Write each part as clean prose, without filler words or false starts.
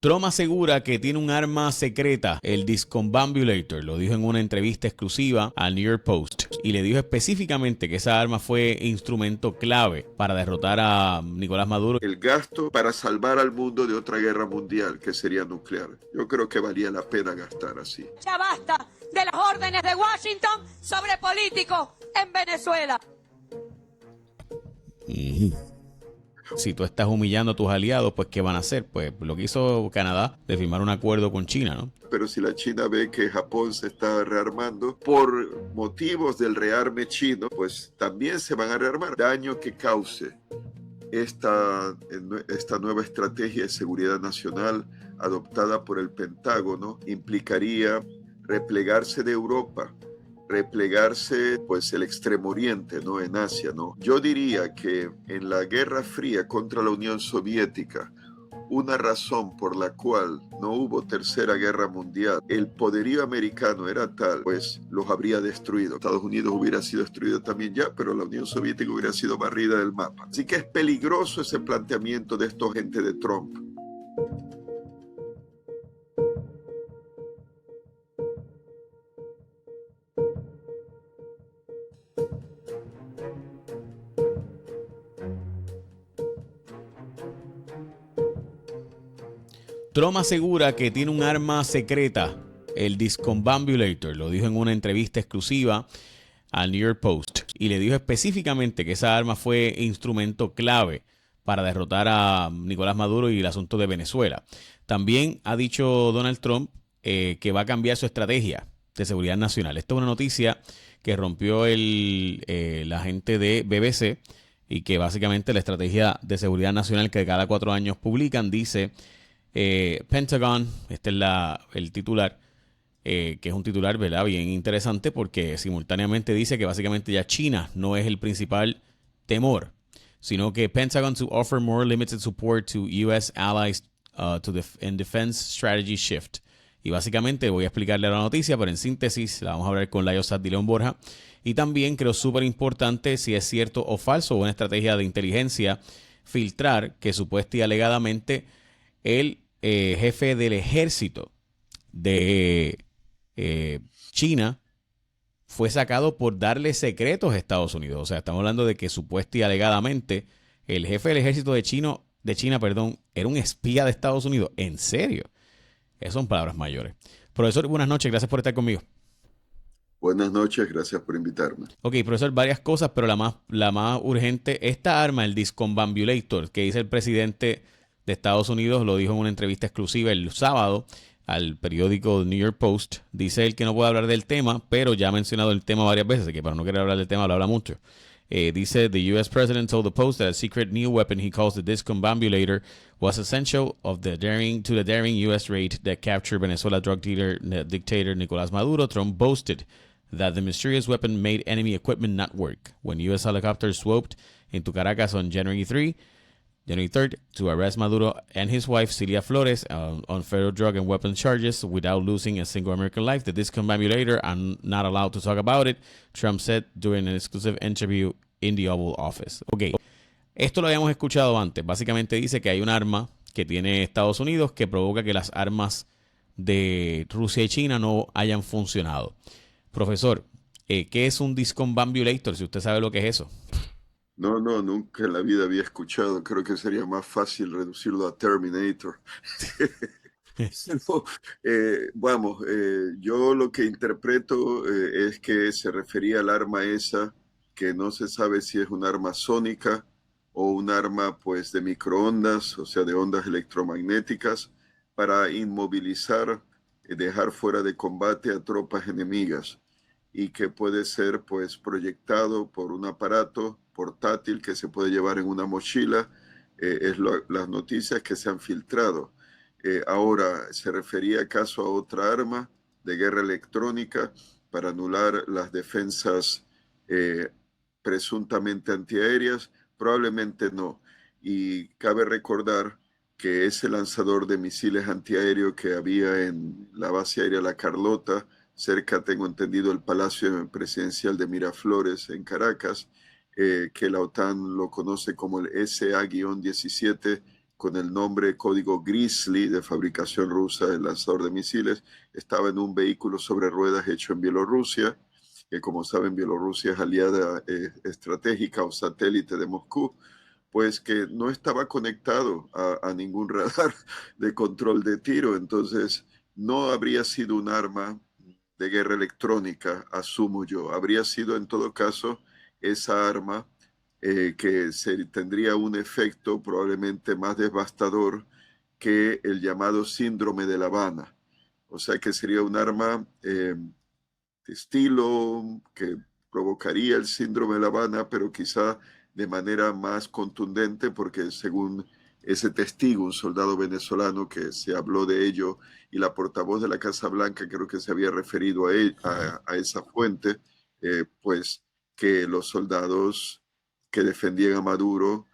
Trump asegura que tiene un arma secreta, el Discombobulator. Lo dijo en una entrevista exclusiva al New York Post y le dijo específicamente que esa arma fue instrumento clave para derrotar a Nicolás Maduro. El gasto para salvar al mundo de otra guerra mundial, que sería nuclear. Yo creo que valía la pena gastar así. Ya basta de las órdenes de Washington sobre políticos en Venezuela. Si tú estás humillando a tus aliados, pues ¿qué van a hacer? Pues lo que hizo Canadá de firmar un acuerdo con China, ¿no? Pero si la China ve que Japón se está rearmando por motivos del rearme chino, pues también se van a rearmar. Daño que cause esta nueva estrategia de seguridad nacional adoptada por el Pentágono implicaría replegarse de Europa, replegarse pues el Extremo Oriente, ¿no? En Asia, ¿no? Yo diría que en la Guerra Fría contra la Unión Soviética, una razón por la cual no hubo Tercera Guerra Mundial, el poderío americano era tal, pues los habría destruido. Estados Unidos hubiera sido destruido también ya, pero la Unión Soviética hubiera sido barrida del mapa. Así que es peligroso ese planteamiento de estos gente de Trump. Trump asegura que tiene un arma secreta, el Discombobulator. Lo dijo en una entrevista exclusiva al New York Post y le dijo específicamente que esa arma fue instrumento clave para derrotar a Nicolás Maduro y el asunto de Venezuela. También ha dicho Donald Trump que va a cambiar su estrategia de seguridad nacional. Esta es una noticia que rompió la gente de BBC y que básicamente la estrategia de seguridad nacional que cada 4 años publican dice... Pentagon, este es el titular, que es un titular, ¿verdad?, bien interesante porque simultáneamente dice que básicamente ya China no es el principal temor, sino que Pentagon to offer more limited support to US allies in defense strategy shift. Y básicamente voy a explicarle la noticia, pero en síntesis la vamos a hablar con Layo Sad y León Borja. Y también creo súper importante si es cierto o falso, una estrategia de inteligencia filtrar que supuesta y alegadamente el jefe del ejército de China fue sacado por darle secretos a Estados Unidos. O sea, estamos hablando de que supuesta y alegadamente el jefe del ejército de China, era un espía de Estados Unidos. ¿En serio? Esas son palabras mayores. Profesor, buenas noches. Gracias por estar conmigo. Buenas noches, gracias por invitarme. Ok, profesor, varias cosas, pero la más urgente, esta arma, el Discombobulator, que dice el presidente de Estados Unidos, lo dijo en una entrevista exclusiva el sábado al periódico New York Post. Dice él que no puede hablar del tema, pero ya ha mencionado el tema varias veces, así que para no querer hablar del tema lo habla mucho. Dice, the U.S. President told the Post that a secret new weapon he calls the Discombobulator was essential to the daring U.S. raid that captured Venezuela drug dictator Nicolás Maduro. Trump boasted that the mysterious weapon made enemy equipment not work. When U.S. helicopters swooped into Caracas on January 3rd to arrest Maduro and his wife Cilia Flores on federal drug and weapons charges without losing a single American life. The Discombobulator, I'm not allowed to talk about it, Trump said during an exclusive interview in the Oval Office. Ok, esto lo habíamos escuchado antes. Básicamente dice que hay un arma que tiene Estados Unidos que provoca que las armas de Rusia y China no hayan funcionado. Profesor, ¿qué es un Discombobulator? Si usted sabe lo que es eso. No, nunca en la vida había escuchado. Creo que sería más fácil reducirlo a Terminator. Yo lo que interpreto es que se refería al arma esa, que no se sabe si es un arma sónica o un arma pues de microondas, o sea, de ondas electromagnéticas, para inmovilizar y dejar fuera de combate a tropas enemigas, y que puede ser pues proyectado por un aparato portátil que se puede llevar en una mochila. Las noticias que se han filtrado. Ahora, ¿se refería acaso a otra arma de guerra electrónica para anular las defensas presuntamente antiaéreas? Probablemente no. Y cabe recordar que ese lanzador de misiles antiaéreos que había en la base aérea La Carlota, cerca, tengo entendido, el Palacio Presidencial de Miraflores en Caracas, que la OTAN lo conoce como el SA-17, con el nombre código Grizzly, de fabricación rusa, el lanzador de misiles, estaba en un vehículo sobre ruedas hecho en Bielorrusia, que como saben Bielorrusia es aliada estratégica o satélite de Moscú, pues que no estaba conectado a ningún radar de control de tiro, entonces no habría sido un arma de guerra electrónica, asumo yo, habría sido en todo caso esa arma que tendría un efecto probablemente más devastador que el llamado síndrome de La Habana. O sea que sería un arma de estilo que provocaría el síndrome de La Habana, pero quizá de manera más contundente, porque según ese testigo, un soldado venezolano que se habló de ello, y la portavoz de la Casa Blanca creo que se había referido a esa fuente, pues que los soldados que defendían a Maduro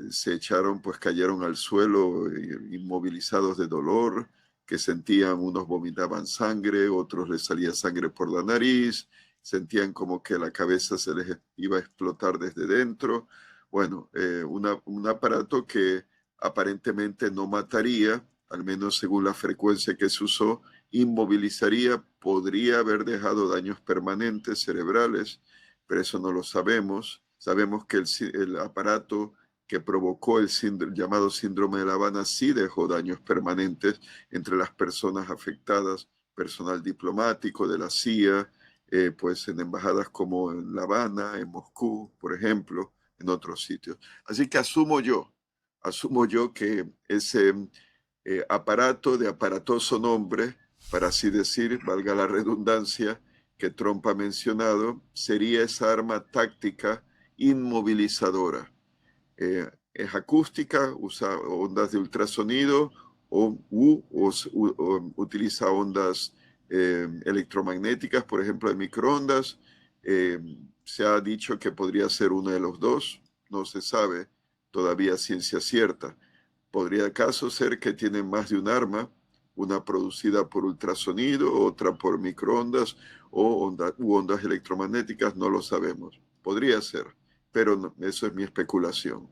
se echaron, pues cayeron al suelo inmovilizados de dolor, que sentían, unos vomitaban sangre, otros les salía sangre por la nariz, sentían como que la cabeza se les iba a explotar desde dentro. Bueno, un aparato que aparentemente no mataría, al menos según la frecuencia que se usó, inmovilizaría, podría haber dejado daños permanentes cerebrales, pero eso no lo sabemos. Sabemos que el aparato que provocó el llamado síndrome de La Habana sí dejó daños permanentes entre las personas afectadas, personal diplomático de la CIA, pues en embajadas como en La Habana, en Moscú, por ejemplo, en otros sitios. Así que asumo yo que ese aparato de aparatoso nombre, para así decir, valga la redundancia, que Trump ha mencionado, sería esa arma táctica inmovilizadora. Es acústica, usa ondas de ultrasonido o utiliza ondas electromagnéticas, por ejemplo, de microondas. Se ha dicho que podría ser uno de los dos, no se sabe todavía ciencia cierta. Podría acaso ser que tienen más de un arma, una producida por ultrasonido, otra por microondas o ondas electromagnéticas, no lo sabemos. Podría ser, pero no, eso es mi especulación.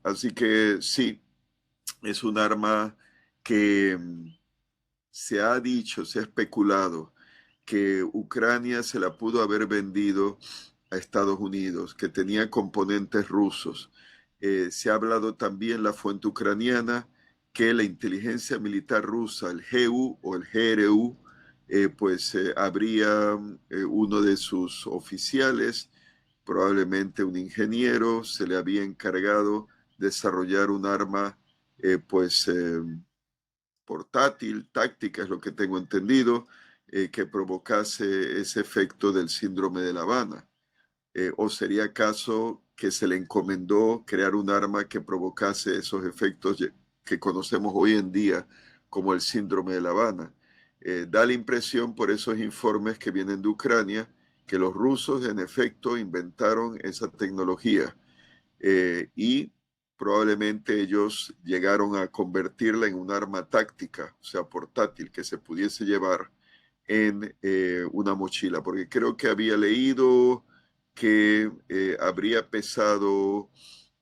Así que sí, es un arma que se ha dicho, se ha especulado que Ucrania se la pudo haber vendido a Estados Unidos, que tenía componentes rusos. Se ha hablado también la fuente ucraniana que la inteligencia militar rusa, el GU o el GRU, pues habría uno de sus oficiales, probablemente un ingeniero, se le había encargado desarrollar un arma portátil, táctica, es lo que tengo entendido, que provocase ese efecto del síndrome de La Habana. ¿O sería acaso que se le encomendó crear un arma que provocase esos efectos que conocemos hoy en día como el síndrome de La Habana? Da la impresión por esos informes que vienen de Ucrania que los rusos en efecto inventaron esa tecnología y probablemente ellos llegaron a convertirla en un arma táctica, o sea, portátil, que se pudiese llevar en una mochila, porque creo que había leído que habría pesado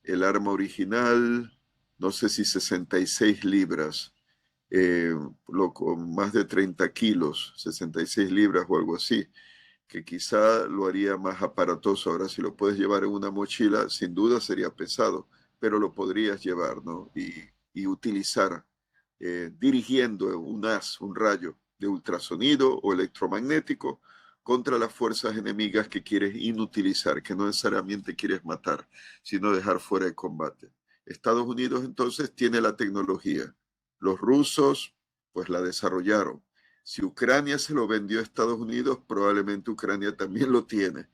el arma original, no sé si 66 libras, con más de 30 kilos, 66 libras o algo así, que quizá lo haría más aparatoso. Ahora, si lo puedes llevar en una mochila, sin duda sería pesado, pero lo podrías llevar, ¿no? Y utilizar, dirigiendo un rayo de ultrasonido o electromagnético contra las fuerzas enemigas que quieres inutilizar, que no necesariamente quieres matar, sino dejar fuera de combate. Estados Unidos entonces tiene la tecnología. Los rusos, pues la desarrollaron. Si Ucrania se lo vendió a Estados Unidos, probablemente Ucrania también lo tiene.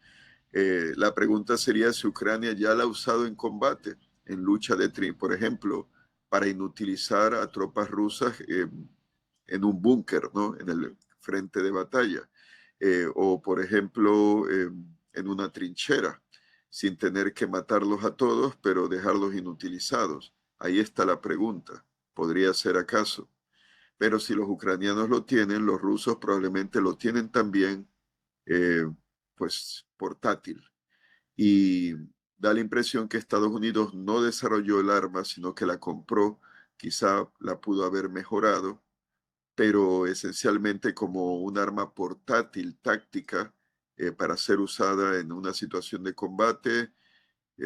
La pregunta sería si Ucrania ya la ha usado en combate, en lucha por ejemplo, para inutilizar a tropas rusas en un búnker, ¿no? En el frente de batalla. O, por ejemplo, en una trinchera, sin tener que matarlos a todos, pero dejarlos inutilizados. Ahí está la pregunta. ¿Podría ser acaso? Pero si los ucranianos lo tienen, los rusos probablemente lo tienen también, pues portátil. Y da la impresión que Estados Unidos no desarrolló el arma, sino que la compró. Quizá la pudo haber mejorado, pero esencialmente como un arma portátil, táctica, para ser usada en una situación de combate.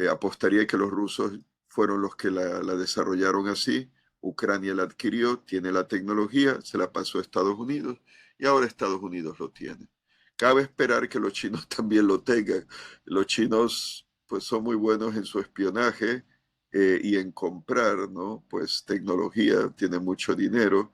Apostaría que los rusos fueron los que la desarrollaron así. Ucrania la adquirió, tiene la tecnología, se la pasó a Estados Unidos y ahora Estados Unidos lo tiene. Cabe esperar que los chinos también lo tengan. Los chinos pues son muy buenos en su espionaje y en comprar, ¿no? Pues tecnología, tienen mucho dinero.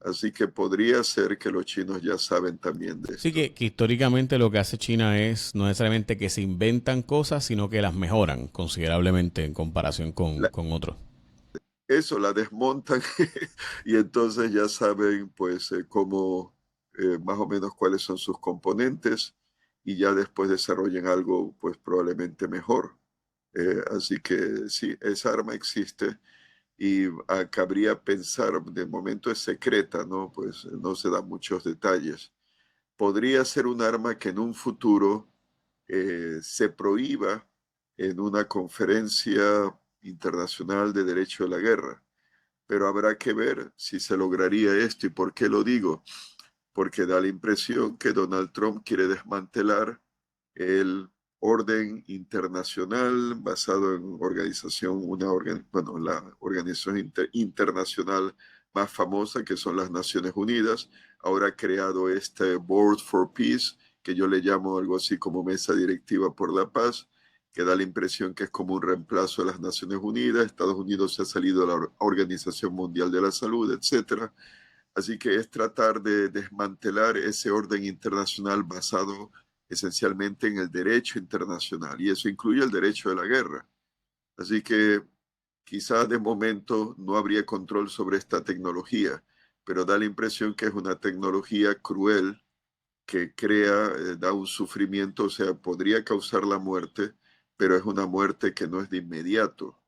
Así que podría ser que los chinos ya saben también de Sí, esto. que históricamente lo que hace China es no necesariamente que se inventan cosas, sino que las mejoran considerablemente en comparación La- con otros. Eso la desmontan y entonces ya saben pues cómo, más o menos cuáles son sus componentes y ya después desarrollan algo pues probablemente mejor. Así que sí, esa arma existe y cabría pensar, de momento es secreta, ¿no? Pues no se dan muchos detalles. Podría ser un arma que en un futuro se prohíba en una conferencia internacional de derecho de la guerra. Pero habrá que ver si se lograría esto. ¿Y por qué lo digo? Porque da la impresión que Donald Trump quiere desmantelar el orden internacional basado en bueno, la organización internacional más famosa que son las Naciones Unidas. Ahora ha creado este Board for Peace, que yo le llamo algo así como Mesa Directiva por la Paz, que da la impresión que es como un reemplazo de las Naciones Unidas. Estados Unidos se ha salido de la Organización Mundial de la Salud, etcétera. Así que es tratar de desmantelar ese orden internacional basado esencialmente en el derecho internacional, y eso incluye el derecho de la guerra. Así que quizás de momento no habría control sobre esta tecnología, pero da la impresión que es una tecnología cruel que crea, da un sufrimiento, o sea, podría causar la muerte, pero es una muerte que no es de inmediato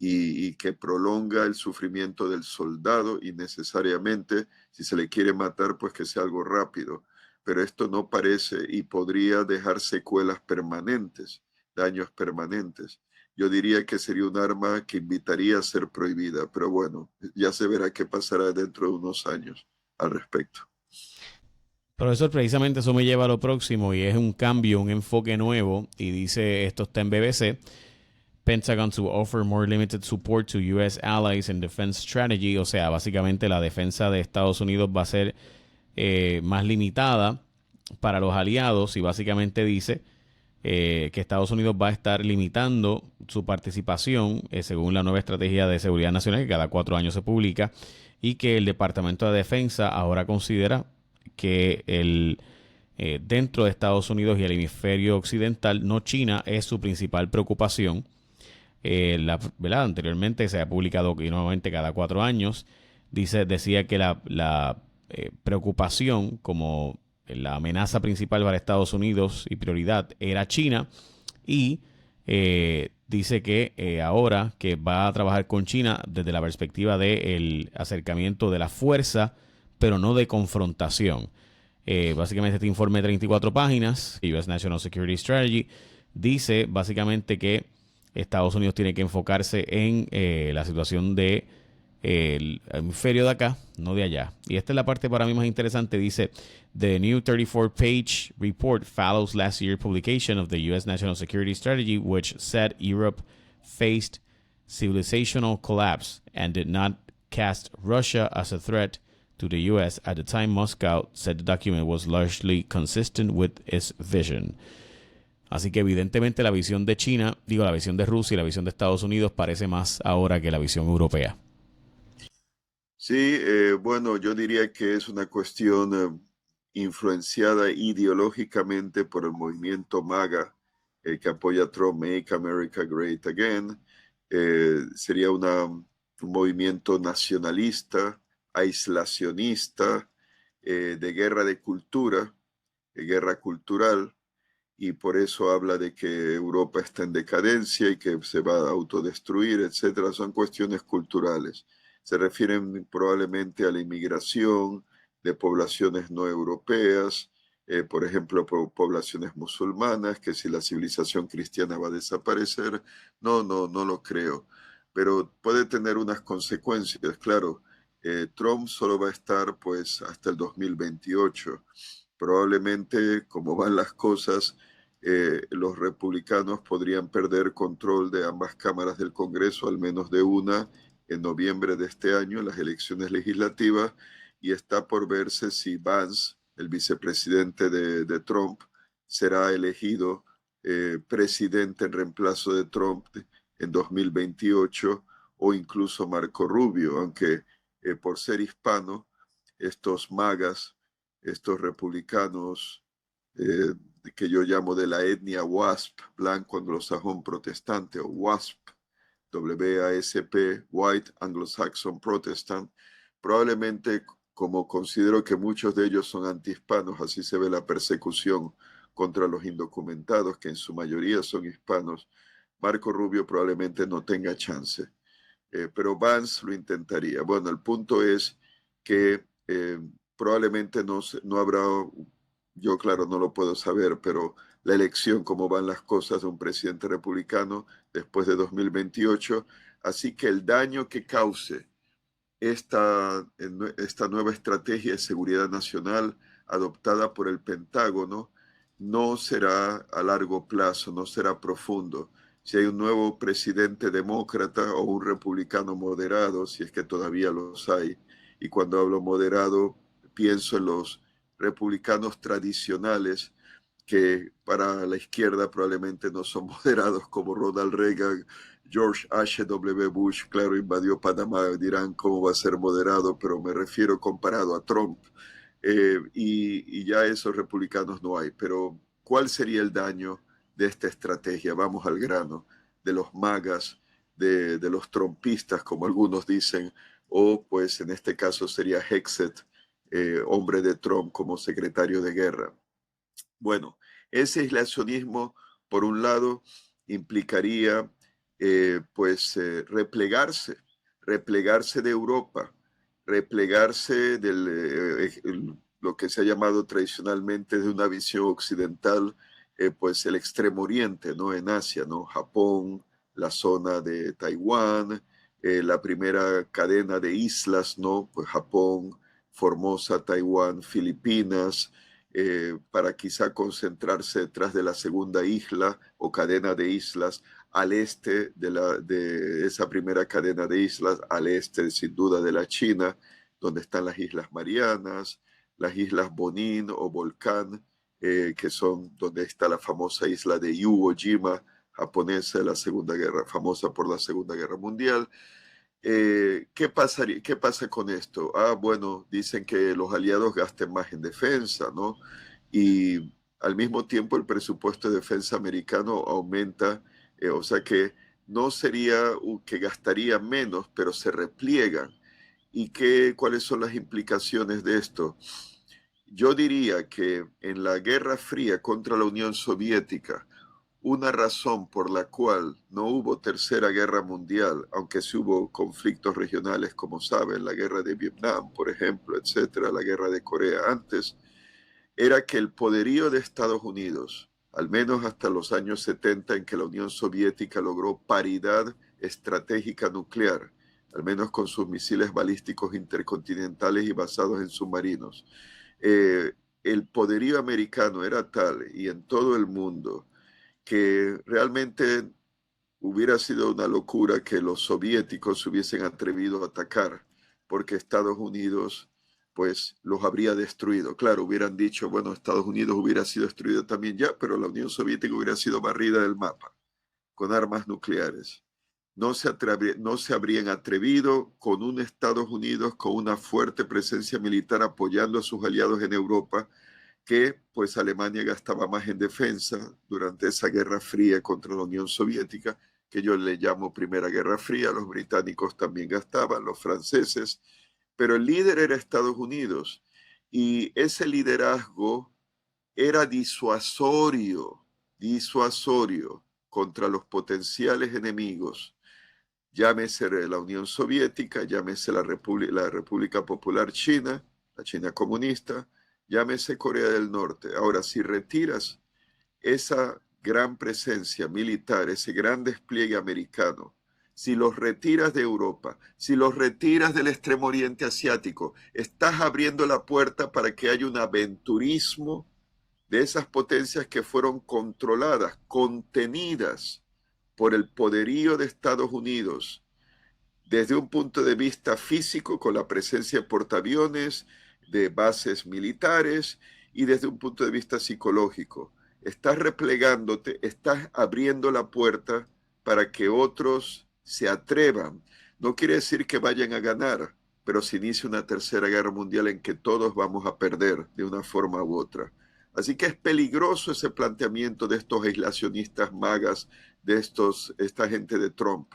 y que prolonga el sufrimiento del soldado innecesariamente. Si se le quiere matar, pues que sea algo rápido. Pero esto no parece y podría dejar secuelas permanentes, daños permanentes. Yo diría que sería un arma que invitaría a ser prohibida, pero bueno, ya se verá qué pasará dentro de unos años al respecto. Profesor, precisamente eso me lleva a lo próximo y es un cambio, un enfoque nuevo. Y dice, esto está en BBC, Pentagon to offer more limited support to US allies in defense strategy. O sea, básicamente la defensa de Estados Unidos va a ser más limitada para los aliados y básicamente dice que Estados Unidos va a estar limitando su participación según la nueva estrategia de seguridad nacional que cada 4 años se publica y que el Departamento de Defensa ahora considera que dentro de Estados Unidos y el hemisferio occidental, no China, es su principal preocupación. ¿Verdad? Anteriormente se ha publicado y nuevamente cada 4 años. Decía que la preocupación como la amenaza principal para Estados Unidos y prioridad era China y dice que ahora que va a trabajar con China desde la perspectiva del acercamiento de la fuerza, pero no de confrontación. Básicamente este informe de 34 páginas, US National Security Strategy, dice básicamente que Estados Unidos tiene que enfocarse en la situación de el hemisferio de acá, no de allá. Y esta es la parte para mí más interesante. Dice, the new 34-page report follows last year's publication of the U.S. National Security Strategy, which said Europe faced civilizational collapse and did not cast Russia as a threat to the U.S. At the time, Moscow said the document was largely consistent with its vision. Así que evidentemente la visión de China, la visión de Rusia y la visión de Estados Unidos parece más ahora que la visión europea. Sí, bueno, yo diría que es una cuestión influenciada ideológicamente por el movimiento MAGA que apoya a Trump, Make America Great Again. Sería un movimiento nacionalista, aislacionista, de guerra de cultura, guerra cultural, y por eso habla de que Europa está en decadencia y que se va a autodestruir, etcétera. Son cuestiones culturales. Se refieren probablemente a la inmigración de poblaciones no europeas, por ejemplo, poblaciones musulmanas, que si la civilización cristiana va a desaparecer. No lo creo. Pero puede tener unas consecuencias, claro. Trump solo va a estar pues hasta el 2028. Probablemente, como van las cosas, los republicanos podrían perder control de ambas cámaras del Congreso, al menos de una, en noviembre de este año, en las elecciones legislativas, y está por verse si Vance, el vicepresidente de Trump, será elegido presidente en reemplazo de Trump en 2028, o incluso Marco Rubio, aunque por ser hispano, estos magas, estos republicanos eh, que yo llamo de la etnia WASP, blanco anglosajón protestante, o WASP, WASP, White Anglo-Saxon Protestant, probablemente, como considero que muchos de ellos son antihispanos, así se ve la persecución contra los indocumentados, que en su mayoría son hispanos, Marco Rubio probablemente no tenga chance. Pero Vance lo intentaría. Bueno, el punto es que probablemente no habrá, yo claro no lo puedo saber, pero la elección, cómo van las cosas de un presidente republicano después de 2028, así que el daño que cause esta nueva estrategia de seguridad nacional adoptada por el Pentágono no será a largo plazo, no será profundo. Si hay un nuevo presidente demócrata o un republicano moderado, si es que todavía los hay, y cuando hablo moderado pienso en los republicanos tradicionales, que para la izquierda probablemente no son moderados, como Ronald Reagan, George H.W. Bush, claro, invadió Panamá, dirán cómo va a ser moderado, pero me refiero comparado a Trump. Y ya esos republicanos no hay. Pero ¿cuál sería el daño de esta estrategia? Vamos al grano, de los magas, de los trumpistas, como algunos dicen, o pues en este caso sería Hexet, hombre de Trump como secretario de guerra. Bueno, ese aislacionismo, por un lado, implicaría replegarse de Europa, replegarse lo que se ha llamado tradicionalmente de una visión occidental, pues el Extremo Oriente, ¿no? En Asia, ¿no? Japón, la zona de Taiwán, la primera cadena de islas, ¿no? Pues Japón, Formosa, Taiwán, Filipinas, para quizá concentrarse detrás de la segunda isla o cadena de islas al este de esa primera cadena de islas, al este sin duda de la China, donde están las Islas Marianas, las Islas Bonin o Volcán, que son donde está la famosa isla de Iwo Jima, japonesa de la Segunda Guerra, famosa por la Segunda Guerra Mundial. ¿Qué pasa con esto? Bueno, dicen que los aliados gasten más en defensa, ¿no? Y al mismo tiempo el presupuesto de defensa americano aumenta, o sea que no sería que gastaría menos, pero se repliegan. ¿Y cuáles son las implicaciones de esto? Yo diría que en la Guerra Fría contra la Unión Soviética, una razón por la cual no hubo Tercera Guerra Mundial, aunque sí hubo conflictos regionales, como saben, la Guerra de Vietnam, por ejemplo, etcétera, la Guerra de Corea antes, era que el poderío de Estados Unidos, al menos hasta los años 70, en que la Unión Soviética logró paridad estratégica nuclear, al menos con sus misiles balísticos intercontinentales y basados en submarinos, el poderío americano era tal, y en todo el mundo, que realmente hubiera sido una locura que los soviéticos se hubiesen atrevido a atacar, porque Estados Unidos pues los habría destruido. Claro, hubieran dicho, bueno, Estados Unidos hubiera sido destruido también ya, pero la Unión Soviética hubiera sido barrida del mapa con armas nucleares. No se habrían atrevido con un Estados Unidos con una fuerte presencia militar apoyando a sus aliados en Europa, que pues Alemania gastaba más en defensa durante esa Guerra Fría contra la Unión Soviética, que yo le llamo Primera Guerra Fría. Los británicos también gastaban, los franceses, pero el líder era Estados Unidos, y ese liderazgo era disuasorio contra los potenciales enemigos, llámese la Unión Soviética, llámese la República Popular China, la China comunista, llámese Corea del Norte. Ahora, si retiras esa gran presencia militar, ese gran despliegue americano, si los retiras de Europa, si los retiras del Extremo Oriente Asiático, estás abriendo la puerta para que haya un aventurismo de esas potencias que fueron controladas, contenidas por el poderío de Estados Unidos, desde un punto de vista físico, con la presencia de portaaviones, de bases militares, y desde un punto de vista psicológico. Estás replegándote, estás abriendo la puerta para que otros se atrevan. No quiere decir que vayan a ganar, pero se inicia una tercera guerra mundial en que todos vamos a perder de una forma u otra. Así que es peligroso ese planteamiento de estos aislacionistas magas, de esta gente de Trump,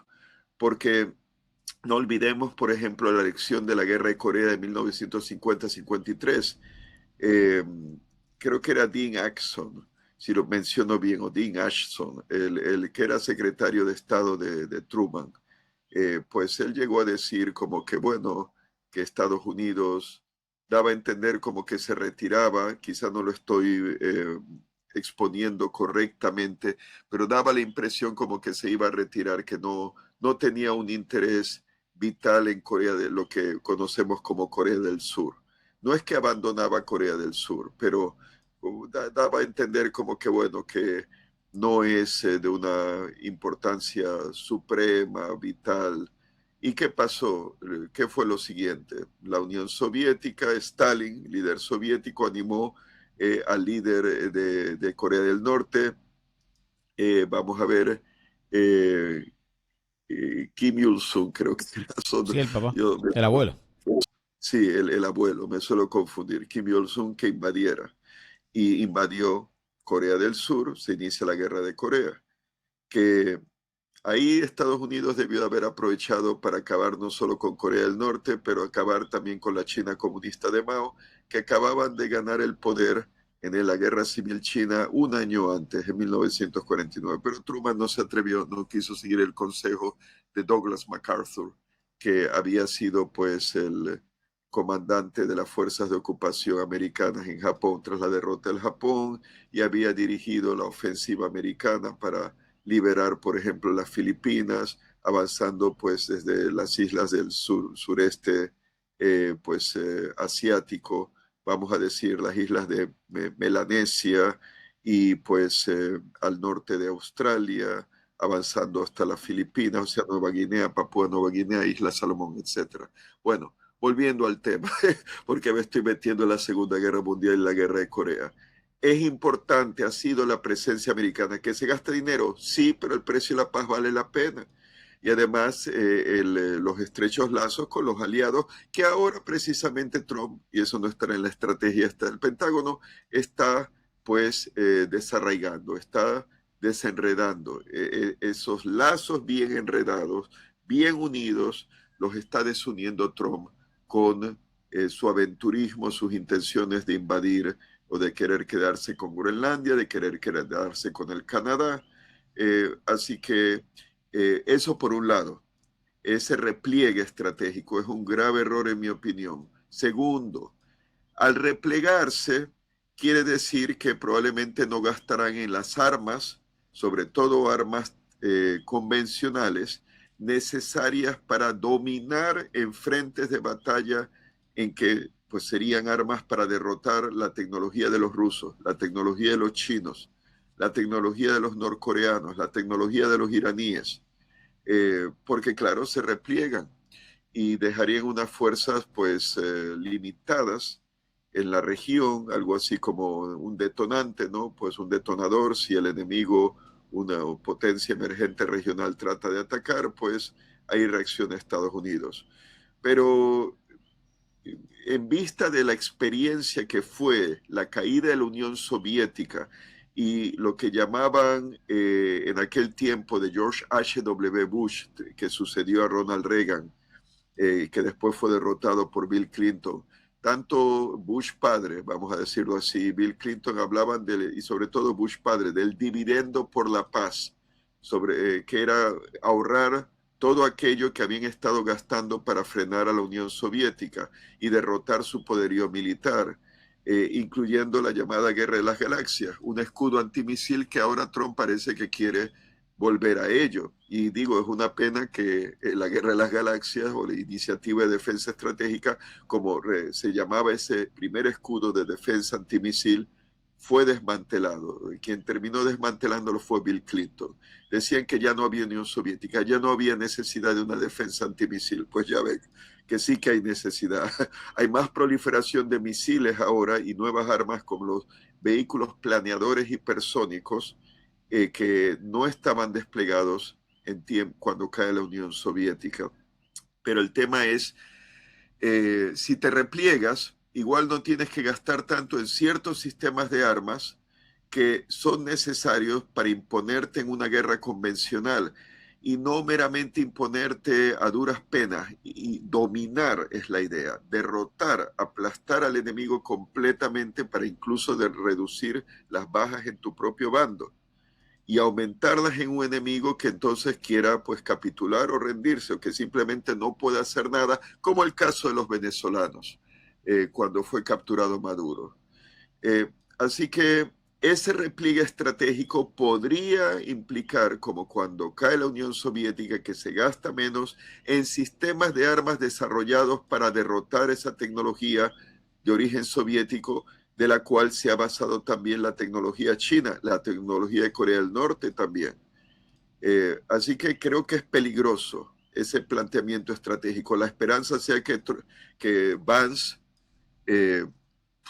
porque no olvidemos, por ejemplo, la lección de la Guerra de Corea de 1950-53. Creo que era Dean Axon, si lo menciono bien, o Dean Ashton, el que era secretario de Estado de Truman. Pues él llegó a decir como que, bueno, que Estados Unidos daba a entender como que se retiraba, quizá no lo estoy exponiendo correctamente, pero daba la impresión como que se iba a retirar, que no tenía un interés vital en Corea, de lo que conocemos como Corea del Sur. No es que abandonaba Corea del Sur, pero daba a entender como que, bueno, que no es de una importancia suprema, vital. ¿Y qué pasó? ¿Qué fue lo siguiente? La Unión Soviética, Stalin, líder soviético, animó al líder de Corea del Norte. Vamos a ver, Kim Il-sung, creo que son. Sí, el papá, el abuelo. Sí, el abuelo, me suelo confundir. Kim Il-sung, que invadiera. Y invadió Corea del Sur, se inicia la guerra de Corea, que ahí Estados Unidos debió haber aprovechado para acabar no solo con Corea del Norte, pero acabar también con la China comunista de Mao, que acababan de ganar el poder en la Guerra Civil China un año antes, en 1949. Pero Truman no se atrevió, no quiso seguir el consejo de Douglas MacArthur, que había sido pues el comandante de las fuerzas de ocupación americanas en Japón tras la derrota del Japón, y había dirigido la ofensiva americana para liberar, por ejemplo, las Filipinas, avanzando pues desde las islas del sureste asiático, vamos a decir las islas de Melanesia y pues al norte de Australia, avanzando hasta las Filipinas, o sea, Nueva Guinea, Papúa Nueva Guinea, Isla Salomón, etc. Bueno, volviendo al tema, porque me estoy metiendo en la Segunda Guerra Mundial y la Guerra de Corea. Es importante, ha sido la presencia americana. ¿Que se gasta dinero? Sí, pero el precio de la paz vale la pena. Y además los estrechos lazos con los aliados, que ahora precisamente Trump, y eso no estará en la estrategia del Pentágono, está pues desarraigando, está desenredando. Esos lazos bien enredados, bien unidos, los está desuniendo Trump con su aventurismo, sus intenciones de invadir o de querer quedarse con Groenlandia, de querer quedarse con el Canadá. Así que eso por un lado, ese repliegue estratégico es un grave error en mi opinión. Segundo, al replegarse quiere decir que probablemente no gastarán en las armas, sobre todo armas convencionales, necesarias para dominar en frentes de batalla en que pues serían armas para derrotar la tecnología de los rusos, la tecnología de los chinos, la tecnología de los norcoreanos, la tecnología de los iraníes, porque claro, se repliegan y dejarían unas fuerzas pues limitadas en la región, algo así como un detonante, ¿no? Pues un detonador, si el enemigo, una potencia emergente regional, trata de atacar, pues ahí reacciona Estados Unidos. Pero en vista de la experiencia que fue la caída de la Unión Soviética y lo que llamaban en aquel tiempo de George H.W. Bush, que sucedió a Ronald Reagan, que después fue derrotado por Bill Clinton, tanto Bush padre, vamos a decirlo así, Bill Clinton hablaban y sobre todo Bush padre, del dividendo por la paz, que era ahorrar todo aquello que habían estado gastando para frenar a la Unión Soviética y derrotar su poderío militar. incluyendo la llamada Guerra de las Galaxias, un escudo antimisil que ahora Trump parece que quiere volver a ello. Y digo, es una pena que la Guerra de las Galaxias o la Iniciativa de Defensa Estratégica, como se llamaba ese primer escudo de defensa antimisil, fue desmantelado. Quien terminó desmantelándolo fue Bill Clinton. Decían que ya no había Unión Soviética, ya no había necesidad de una defensa antimisil. Pues ya ven que sí que hay necesidad. Hay más proliferación de misiles ahora y nuevas armas como los vehículos planeadores hipersónicos que no estaban desplegados en tiempo cuando cae la Unión Soviética. Pero el tema es, si te repliegas, igual no tienes que gastar tanto en ciertos sistemas de armas que son necesarios para imponerte en una guerra convencional y no meramente imponerte a duras penas. Y dominar es la idea, derrotar, aplastar al enemigo completamente para incluso reducir las bajas en tu propio bando y aumentarlas en un enemigo que entonces quiera pues capitular o rendirse o que simplemente no pueda hacer nada, como el caso de los venezolanos cuando fue capturado Maduro. Así que ese repliegue estratégico podría implicar, como cuando cae la Unión Soviética, que se gasta menos en sistemas de armas desarrollados para derrotar esa tecnología de origen soviético, de la cual se ha basado también la tecnología china, la tecnología de Corea del Norte también. Así que creo que es peligroso ese planteamiento estratégico. La esperanza sea que Vance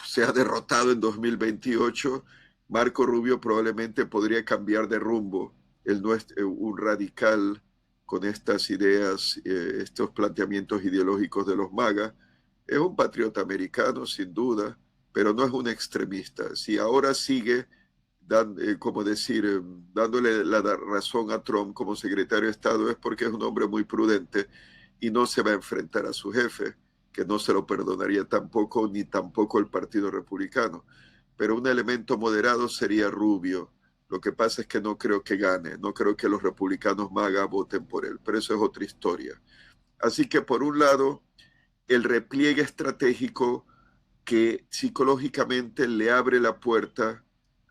sea derrotado en 2028. Marco Rubio probablemente podría cambiar de rumbo. Él no es un radical con estas ideas, estos planteamientos ideológicos de los MAGA. Es un patriota americano, sin duda, pero no es un extremista. Si ahora sigue, dándole la razón a Trump como secretario de Estado, es porque es un hombre muy prudente y no se va a enfrentar a su jefe, que no se lo perdonaría tampoco, ni tampoco el Partido Republicano. Pero un elemento moderado sería Rubio. Lo que pasa es que no creo que gane, no creo que los republicanos MAGA voten por él, pero eso es otra historia. Así que por un lado, el repliegue estratégico que psicológicamente le abre la puerta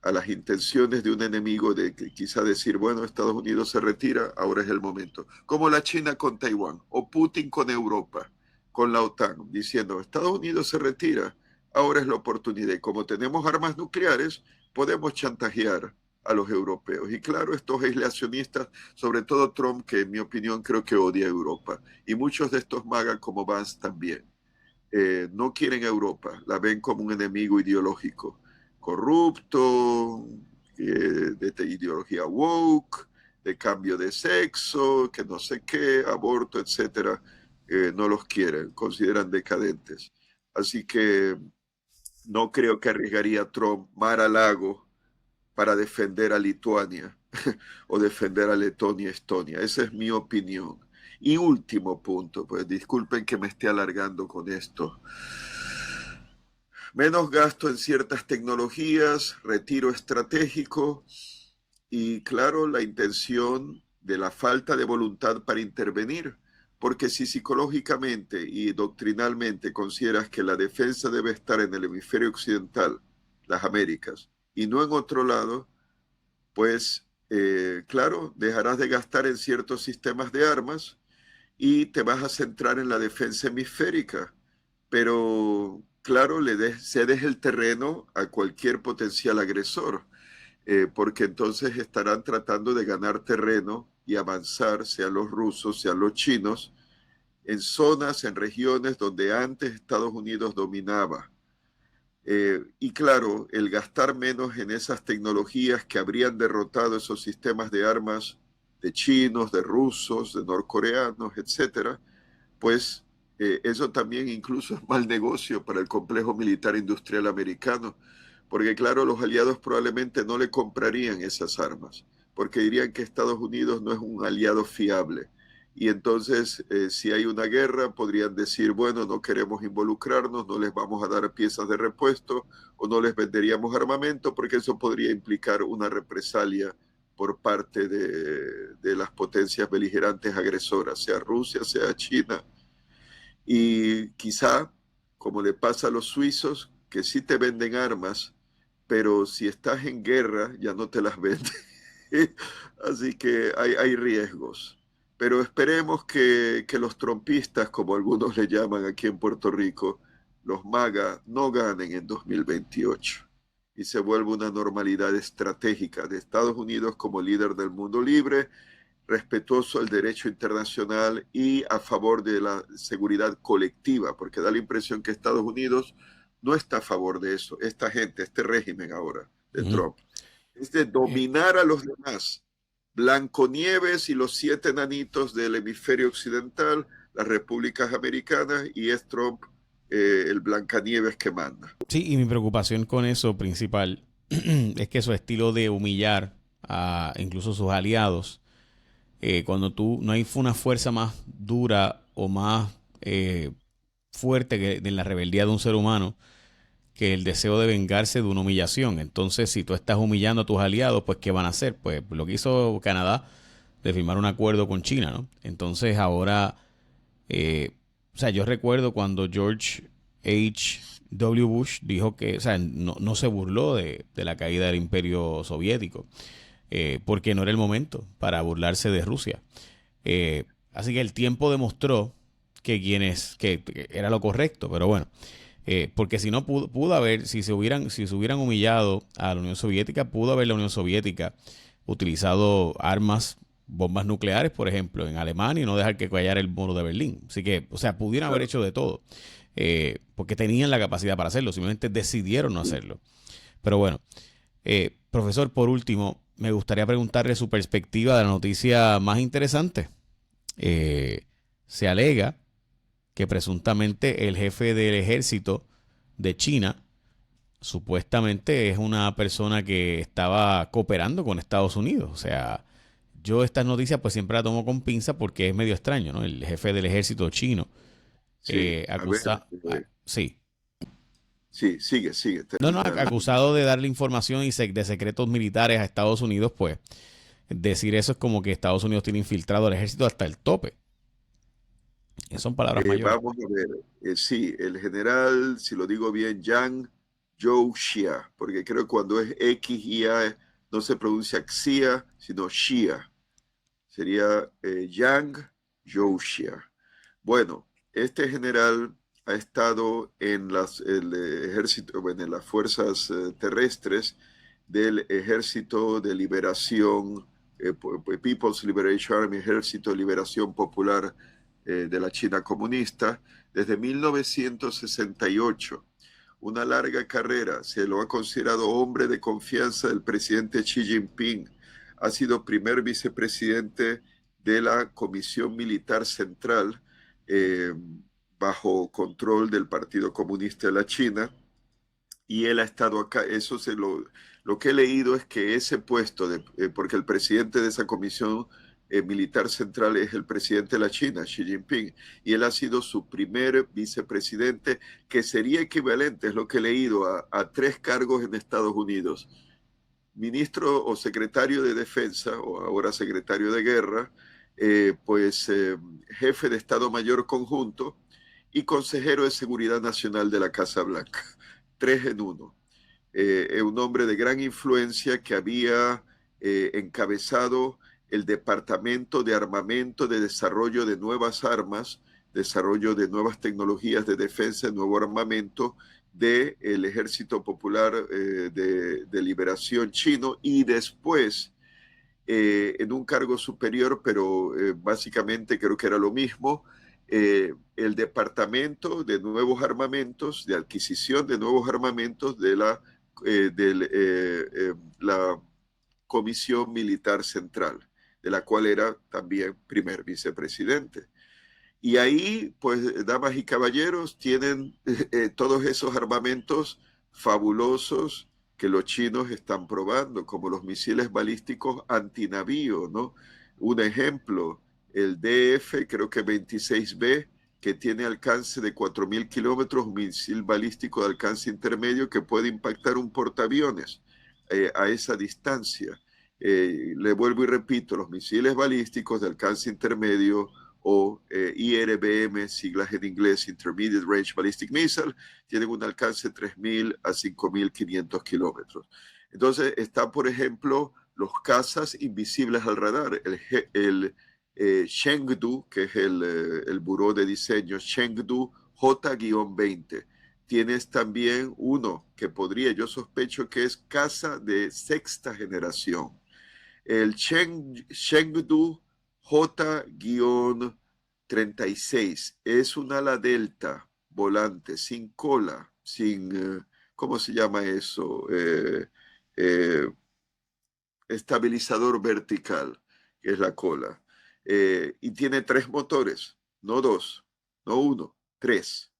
a las intenciones de un enemigo de quizá decir, bueno, Estados Unidos se retira, ahora es el momento. Como la China con Taiwán o Putin con Europa, con la OTAN, diciendo, Estados Unidos se retira, ahora es la oportunidad. Y como tenemos armas nucleares, podemos chantajear a los europeos. Y claro, estos aislacionistas, sobre todo Trump, que en mi opinión creo que odia a Europa, y muchos de estos MAGA como Vance también, no quieren a Europa, la ven como un enemigo ideológico, corrupto, de ideología woke, de cambio de sexo, que no sé qué, aborto, etcétera, no los quieren, consideran decadentes. Así que no creo que arriesgaría Trump Mar-a-Lago para defender a Lituania o defender a Letonia, Estonia. Esa es mi opinión. Y último punto, pues disculpen que me esté alargando con esto. Menos gasto en ciertas tecnologías, retiro estratégico y claro, la intención de la falta de voluntad para intervenir. Porque si psicológicamente y doctrinalmente consideras que la defensa debe estar en el hemisferio occidental, las Américas, y no en otro lado, pues claro, dejarás de gastar en ciertos sistemas de armas y te vas a centrar en la defensa hemisférica. Pero claro, cedes el terreno a cualquier potencial agresor, porque entonces estarán tratando de ganar terreno y avanzar, sean los rusos, sean los chinos, en zonas, en regiones donde antes Estados Unidos dominaba. Y claro, el gastar menos en esas tecnologías que habrían derrotado esos sistemas de armas de chinos, de rusos, de norcoreanos, etcétera, pues eso también incluso es mal negocio para el complejo militar industrial americano, porque claro, los aliados probablemente no le comprarían esas armas, porque dirían que Estados Unidos no es un aliado fiable. Y entonces, si hay una guerra, podrían decir, bueno, no queremos involucrarnos, no les vamos a dar piezas de repuesto o no les venderíamos armamento, porque eso podría implicar una represalia por parte de las potencias beligerantes agresoras, sea Rusia, sea China. Y quizá, como le pasa a los suizos, que sí te venden armas, pero si estás en guerra ya no te las venden. Así que hay riesgos. Pero esperemos que los trompistas, como algunos le llaman aquí en Puerto Rico, los MAGA, no ganen en 2028 y se vuelva una normalidad estratégica de Estados Unidos como líder del mundo libre, respetuoso del derecho internacional y a favor de la seguridad colectiva, porque da la impresión que Estados Unidos no está a favor de eso. Esta gente, este régimen ahora de Trump, es de dominar a los demás. Blancanieves y los 7 enanitos del hemisferio occidental, las repúblicas americanas, y es Trump el Blancanieves que manda. Sí, y mi preocupación con eso principal es que su estilo de humillar a incluso sus aliados, cuando tú no hay una fuerza más dura o más fuerte que en la rebeldía de un ser humano que el deseo de vengarse de una humillación. Entonces, si tú estás humillando a tus aliados, pues ¿qué van a hacer? Pues lo que hizo Canadá de firmar un acuerdo con China, ¿no? Entonces ahora, o sea, yo recuerdo cuando George H.W. Bush dijo que, o sea, no se burló de la caída del Imperio Soviético, porque no era el momento para burlarse de Rusia. Así que el tiempo demostró que que era lo correcto, pero bueno, porque si no pudo haber, si se hubieran humillado a la Unión Soviética, pudo haber la Unión Soviética utilizado armas, bombas nucleares, por ejemplo, en Alemania y no dejar que cayera el muro de Berlín. Así que, o sea, pudieron haber hecho de todo, porque tenían la capacidad para hacerlo, simplemente decidieron no hacerlo. Pero bueno, profesor, por último, me gustaría preguntarle su perspectiva de la noticia más interesante. Se alega que presuntamente el jefe del ejército de China supuestamente es una persona que estaba cooperando con Estados Unidos. O sea, yo estas noticias pues siempre la tomo con pinza porque es medio extraño, ¿no? El jefe del ejército chino acusa... sí. Sí, sigue. No, acusado de darle información de secretos militares a Estados Unidos, pues decir eso es como que Estados Unidos tiene infiltrado al ejército hasta el tope. Son palabras mayores. Vamos a ver, sí, el general, si lo digo bien, Yang Zhou-Xia, porque creo que cuando es X y A no se pronuncia Xia, sino Xia. Sería Yang Zhou-Xia. Bueno, este general ha estado en el ejército, bueno, en las fuerzas terrestres del Ejército de Liberación, People's Liberation Army, Ejército de Liberación Popular de la China comunista, desde 1968. Una larga carrera. Se lo ha considerado hombre de confianza del presidente Xi Jinping. Ha sido primer vicepresidente de la Comisión Militar Central, bajo control del Partido Comunista de la China, y él ha estado acá. Eso lo que he leído es que ese puesto, porque el presidente de esa comisión militar central es el presidente de la China, Xi Jinping, y él ha sido su primer vicepresidente, que sería equivalente, es lo que he leído, a 3 cargos en Estados Unidos: ministro o secretario de Defensa, o ahora secretario de Guerra, jefe de Estado Mayor Conjunto y consejero de Seguridad Nacional de la Casa Blanca. 3 en 1. Un hombre de gran influencia que había encabezado el Departamento de Armamento, de Desarrollo de Nuevas Armas, desarrollo de nuevas tecnologías de defensa, nuevo armamento del Ejército Popular de Liberación Chino, y después, en un cargo superior, pero básicamente creo que era lo mismo, el Departamento de Nuevos Armamentos, de adquisición de nuevos armamentos de la Comisión Militar Central, de la cual era también primer vicepresidente. Y ahí, pues, damas y caballeros, tienen todos esos armamentos fabulosos que los chinos están probando, como los misiles balísticos antinavío, ¿no? Un ejemplo, el DF, creo que 26B, que tiene alcance de 4.000 kilómetros, un misil balístico de alcance intermedio que puede impactar un portaaviones a esa distancia. Le vuelvo y repito, los misiles balísticos de alcance intermedio o IRBM, siglas en inglés, Intermediate Range Ballistic Missile, tienen un alcance de 3.000 a 5.500 kilómetros. Entonces está, por ejemplo, los cazas invisibles al radar, el Chengdu, que es el buró de diseño, Chengdu J-20. Tienes también uno que yo sospecho que es caza de sexta generación, el Chengdu J-36. Es un ala delta volante, sin cola, sin, ¿cómo se llama eso? Eh, Estabilizador vertical, que es la cola. Y tiene 3 motores, no 2, no 1, 3.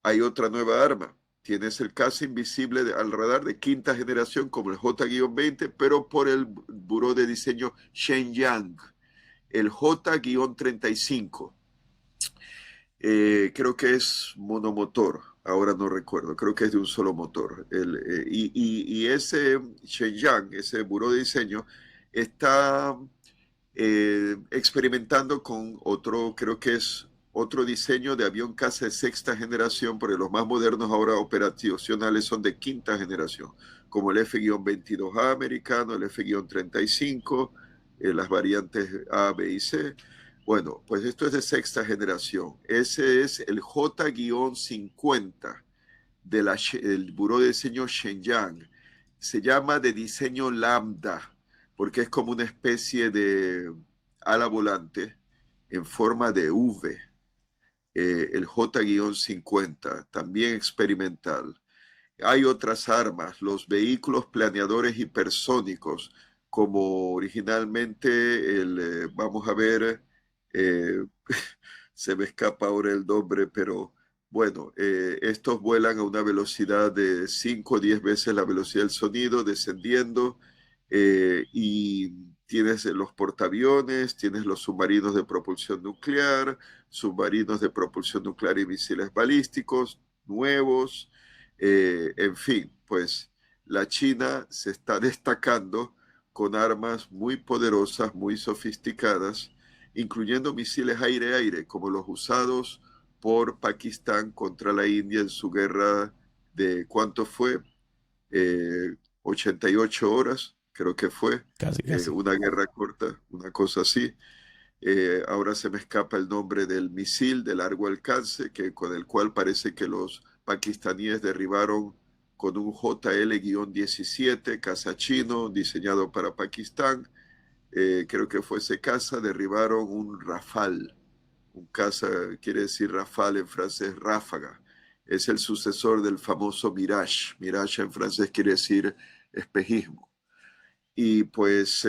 Hay otra nueva arma. Tienes el caza invisible al radar de quinta generación como el J-20, pero por el buró de diseño Shenyang, el J-35. Creo que es monomotor, ahora no recuerdo, creo que es de un solo motor. Y ese Shenyang, ese buró de diseño, está experimentando con otro, creo que es otro diseño de avión caza de sexta generación, porque los más modernos ahora operacionales son de quinta generación, como el F-22A americano, el F-35, las variantes A, B y C. Bueno, pues esto es de sexta generación. Ese es el J-50 del Buró de Diseño Shenyang. Se llama de diseño lambda, porque es como una especie de ala volante en forma de V. El J-50, también experimental. Hay otras armas, los vehículos planeadores hipersónicos, como originalmente vamos a ver, eh, se me escapa ahora el nombre, pero bueno, estos vuelan a una velocidad de 5 o 10 veces la velocidad del sonido, descendiendo, y tienes los portaaviones, tienes los submarinos de propulsión nuclear, submarinos de propulsión nuclear y misiles balísticos nuevos, en fin, pues la China se está destacando con armas muy poderosas, muy sofisticadas, incluyendo misiles aire-aire, como los usados por Pakistán contra la India en su guerra de, ¿cuánto fue? 88 horas, creo que fue. Casi. Una guerra corta, una cosa así. Ahora se me escapa el nombre del misil de largo alcance, con el cual parece que los pakistaníes derribaron con un JL-17 caza chino diseñado para Pakistán. Creo que fue ese caza, derribaron un Rafale. Un caza quiere decir Rafale en francés, ráfaga. Es el sucesor del famoso Mirage. Mirage en francés quiere decir espejismo. Y pues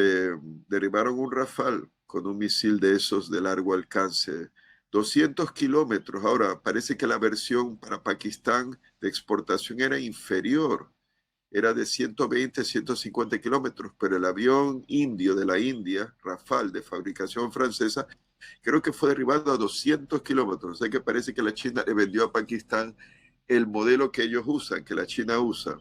derribaron un Rafale con un misil de esos de largo alcance. 200 kilómetros. Ahora, parece que la versión para Pakistán de exportación era inferior. Era de 120, 150 kilómetros, pero el avión indio de la India, Rafale, de fabricación francesa, creo que fue derribado a 200 kilómetros. O sea que parece que la China le vendió a Pakistán el modelo que ellos usan, que la China usa,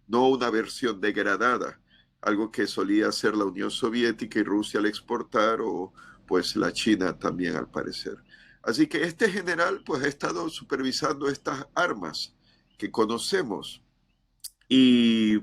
no una versión degradada, algo que solía hacer la Unión Soviética y Rusia al exportar, o pues la China también al parecer. Así que este general pues ha estado supervisando estas armas que conocemos. Y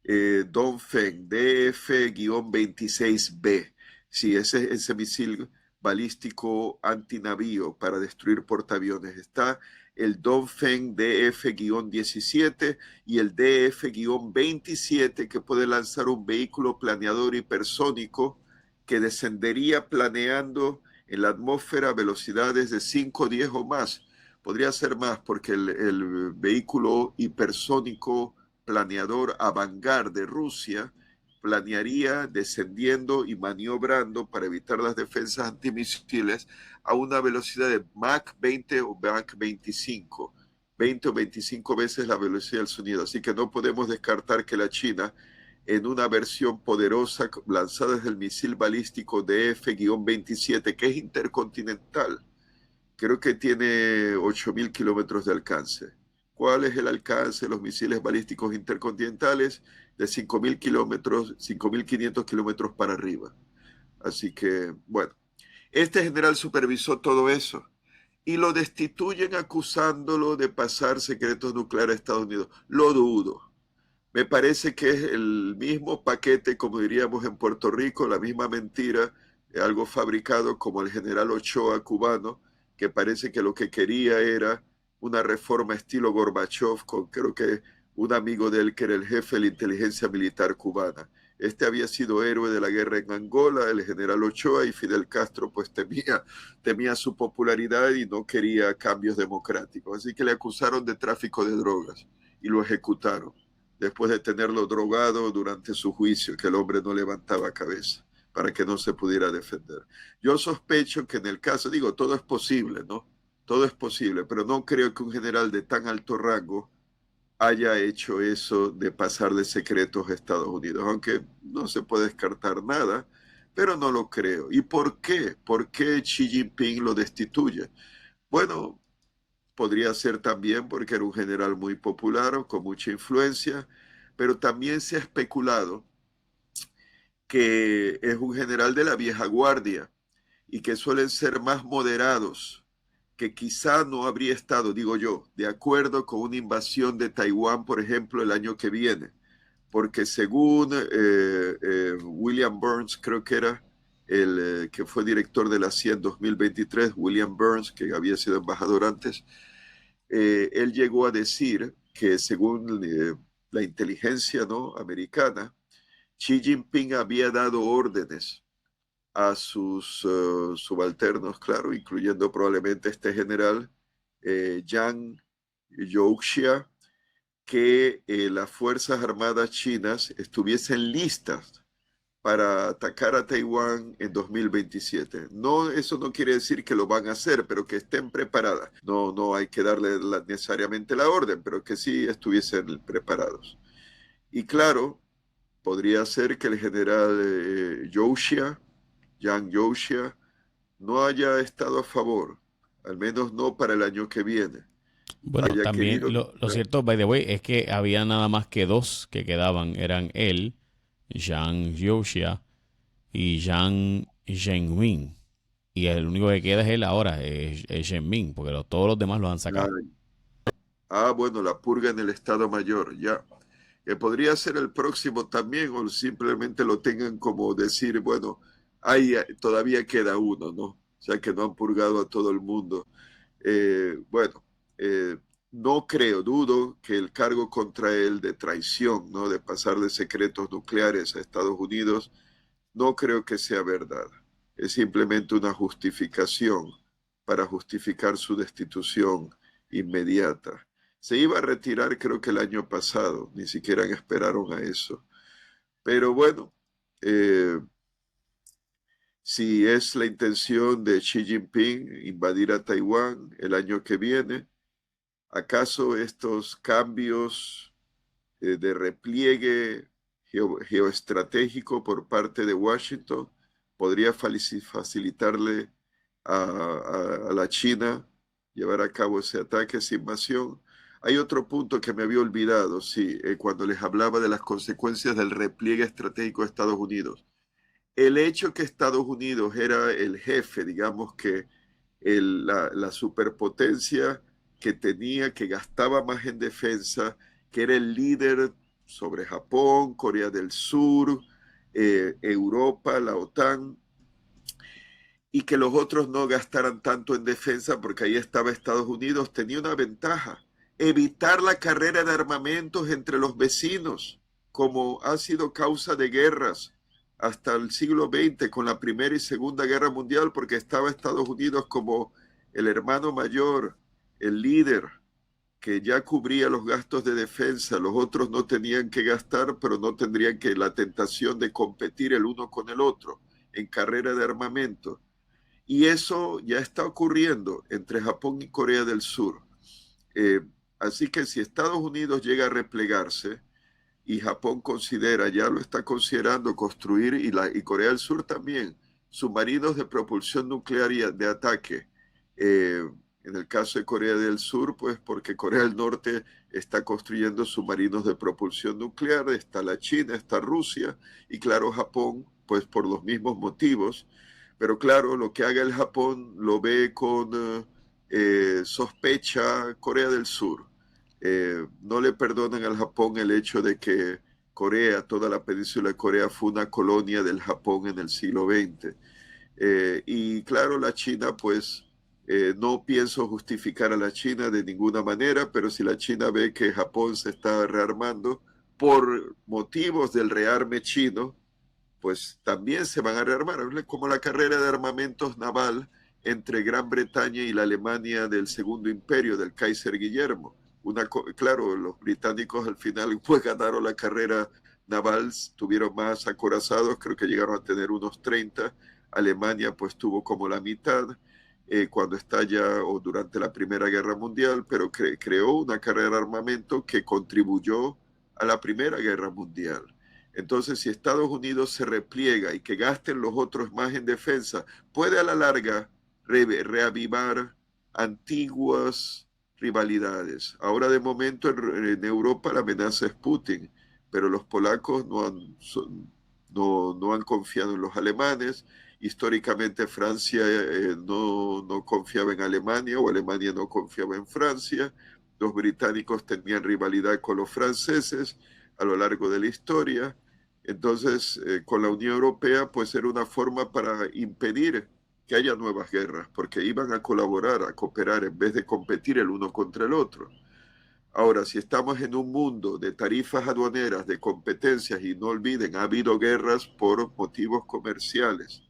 Dongfeng DF-26B, sí, ese misil balístico antinavío para destruir portaaviones. Está el Dongfeng DF-17 y el DF-27, que puede lanzar un vehículo planeador hipersónico que descendería planeando en la atmósfera a velocidades de 5, 10 o más. Podría ser más porque el vehículo hipersónico planeador Avangard de Rusia planearía descendiendo y maniobrando para evitar las defensas antimisiles a una velocidad de Mach 20 o Mach 25, 20 o 25 veces la velocidad del sonido. Así que no podemos descartar que la China, en una versión poderosa lanzada desde el misil balístico DF-27, que es intercontinental, creo que tiene 8.000 kilómetros de alcance. ¿Cuál es el alcance de los misiles balísticos intercontinentales? De 5.000 kilómetros, 5.500 kilómetros para arriba. Así que, bueno. Este general supervisó todo eso y lo destituyen acusándolo de pasar secretos nucleares a Estados Unidos. Lo dudo. Me parece que es el mismo paquete, como diríamos en Puerto Rico, la misma mentira, algo fabricado como el general Ochoa cubano, que parece que lo que quería era una reforma estilo Gorbachev, con creo que un amigo de él que era el jefe de la inteligencia militar cubana. Este había sido héroe de la guerra en Angola, el general Ochoa, y Fidel Castro pues temía su popularidad y no quería cambios democráticos. Así que le acusaron de tráfico de drogas y lo ejecutaron después de tenerlo drogado durante su juicio, que el hombre no levantaba cabeza para que no se pudiera defender. Yo sospecho que en el caso, digo, todo es posible, ¿no? Todo es posible, pero no creo que un general de tan alto rango haya hecho eso de pasar de secretos a Estados Unidos, aunque no se puede descartar nada, pero no lo creo. ¿Y por qué? ¿Por qué Xi Jinping lo destituye? Bueno, podría ser también porque era un general muy popular, con mucha influencia, pero también se ha especulado que es un general de la vieja guardia y que suelen ser más moderados, que quizá no habría estado, digo yo, de acuerdo con una invasión de Taiwán, por ejemplo, el año que viene, porque según William Burns, creo que era el que fue director de la CIA en 2023, William Burns, que había sido embajador antes, él llegó a decir que según la inteligencia, ¿no?, americana, Xi Jinping había dado órdenes a sus subalternos, claro, incluyendo probablemente este general, Yang Youxia, que las Fuerzas Armadas chinas estuviesen listas para atacar a Taiwán en 2027. No, eso no quiere decir que lo van a hacer, pero que estén preparadas. No, no hay que darle necesariamente la orden, pero que sí estuviesen preparados. Y claro, podría ser que el general Yang Youxia, no haya estado a favor, al menos no para el año que viene. Bueno, Haya también querido. lo cierto, by the way, es que había nada más que dos que quedaban. Eran él, Zhang Youxia y Zhang Zhengmin. Y el único que queda es él ahora, es Zhengmin, porque todos los demás los han sacado. Bueno, la purga en el Estado Mayor, ya. Que podría ser el próximo también, o simplemente lo tengan como decir, bueno, ahí todavía queda uno, ¿no? O sea, que no han purgado a todo el mundo. Bueno, no creo, dudo que el cargo contra él de traición, ¿no?, de pasar de secretos nucleares a Estados Unidos, no creo que sea verdad. Es simplemente una justificación para justificar su destitución inmediata. Se iba a retirar creo que el año pasado, ni siquiera esperaron a eso. Pero bueno, si es la intención de Xi Jinping invadir a Taiwán el año que viene, ¿acaso estos cambios de repliegue geoestratégico por parte de Washington podría facilitarle a la China llevar a cabo ese ataque, esa invasión? Hay otro punto que me había olvidado, sí, cuando les hablaba de las consecuencias del repliegue estratégico de Estados Unidos. El hecho que Estados Unidos era el jefe, digamos que la superpotencia que tenía, que gastaba más en defensa, que era el líder sobre Japón, Corea del Sur, Europa, la OTAN, y que los otros no gastaran tanto en defensa porque ahí estaba Estados Unidos, tenía una ventaja: evitar la carrera de armamentos entre los vecinos, como ha sido causa de guerras hasta el siglo XX con la Primera y Segunda Guerra Mundial, porque estaba Estados Unidos como el hermano mayor, el líder, que ya cubría los gastos de defensa. Los otros no tenían que gastar, pero no tendrían que la tentación de competir el uno con el otro en carrera de armamento. Y eso ya está ocurriendo entre Japón y Corea del Sur. Así que si Estados Unidos llega a replegarse y Japón considera, ya lo está considerando, construir, y Corea del Sur también, submarinos de propulsión nuclear y de ataque. En el caso de Corea del Sur, pues porque Corea del Norte está construyendo submarinos de propulsión nuclear, está la China, está Rusia, y claro, Japón, pues por los mismos motivos. Pero claro, lo que haga el Japón lo ve con sospecha Corea del Sur. No le perdonan al Japón el hecho de que Corea, toda la península de Corea fue una colonia del Japón en el siglo XX. Y claro, la China, pues no pienso justificar a la China de ninguna manera, pero si la China ve que Japón se está rearmando por motivos del rearme chino, pues también se van a rearmar, como la carrera de armamentos naval entre Gran Bretaña y la Alemania del Segundo Imperio del Kaiser Guillermo. Claro, los británicos al final pues ganaron la carrera naval, tuvieron más acorazados, creo que llegaron a tener unos 30. Alemania pues tuvo como la mitad cuando estalla o durante la Primera Guerra Mundial, pero creó una carrera de armamento que contribuyó a la Primera Guerra Mundial. Entonces, si Estados Unidos se repliega y que gasten los otros más en defensa, puede a la larga reavivar antiguas rivalidades. Ahora de momento en Europa la amenaza es Putin, pero los polacos no han confiado en los alemanes. Históricamente Francia no confiaba en Alemania o Alemania no confiaba en Francia. Los británicos tenían rivalidad con los franceses a lo largo de la historia. Entonces, con la Unión Europea, pues era una forma para impedir que haya nuevas guerras, porque iban a colaborar, a cooperar, en vez de competir el uno contra el otro. Ahora, si estamos en un mundo de tarifas aduaneras, de competencias, y no olviden, ha habido guerras por motivos comerciales.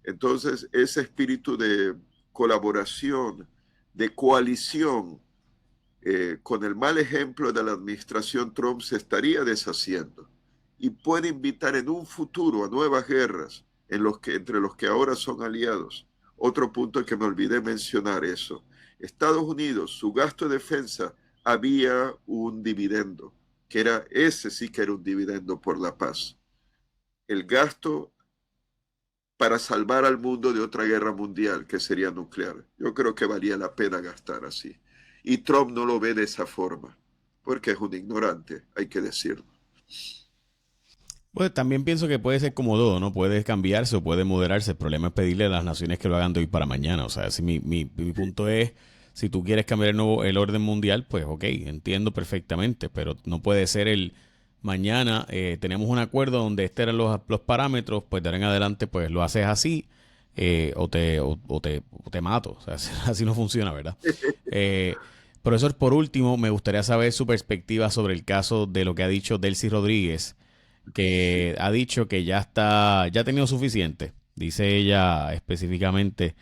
Entonces, ese espíritu de colaboración, de coalición, con el mal ejemplo de la administración Trump se estaría deshaciendo y puede invitar en un futuro a nuevas guerras entre los que ahora son aliados. Otro punto que me olvidé mencionar eso. Estados Unidos, su gasto de defensa había un dividendo, ese sí que era un dividendo por la paz. El gasto para salvar al mundo de otra guerra mundial, que sería nuclear. Yo creo que valía la pena gastar así. Y Trump no lo ve de esa forma, porque es un ignorante, hay que decirlo. Pues también pienso que puede ser como todo, ¿no? Puede cambiarse o puede moderarse. El problema es pedirle a las naciones que lo hagan de hoy para mañana. O sea, si mi punto es, si tú quieres cambiar el orden mundial, pues ok, entiendo perfectamente, pero no puede ser el mañana tenemos un acuerdo donde estos eran los parámetros, pues de ahora en adelante pues lo haces así o te mato. O sea, así no funciona, ¿verdad? Profesor, por último, me gustaría saber su perspectiva sobre el caso de lo que ha dicho Delcy Rodríguez, que ha dicho que ya ha tenido suficiente. Dice ella específicamente,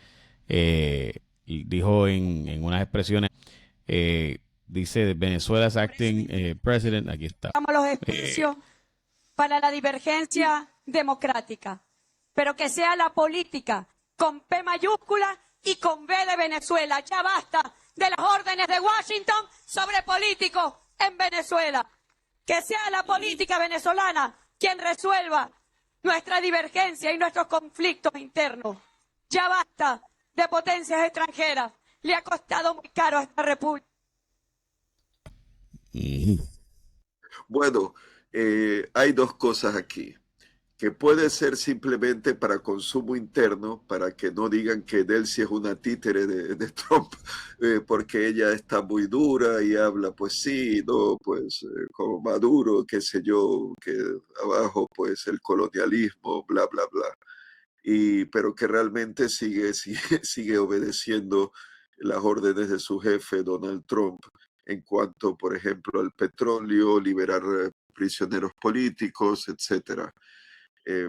y dijo en unas expresiones, dice Venezuela's acting president, aquí está. Los espacios para la divergencia democrática, pero que sea la política con P mayúscula y con B de Venezuela. Ya basta de las órdenes de Washington sobre políticos en Venezuela. Que sea la política venezolana quien resuelva nuestra divergencia y nuestros conflictos internos. Ya basta de potencias extranjeras. Le ha costado muy caro a esta república. Bueno, hay dos cosas aquí, que puede ser simplemente para consumo interno, para que no digan que Delcy es una títere de Trump, porque ella está muy dura y habla, pues sí, no, pues como Maduro, qué sé yo, que abajo pues el colonialismo, bla, bla, bla. Pero que realmente sigue obedeciendo las órdenes de su jefe, Donald Trump, en cuanto, por ejemplo, al petróleo, liberar prisioneros políticos, etcétera.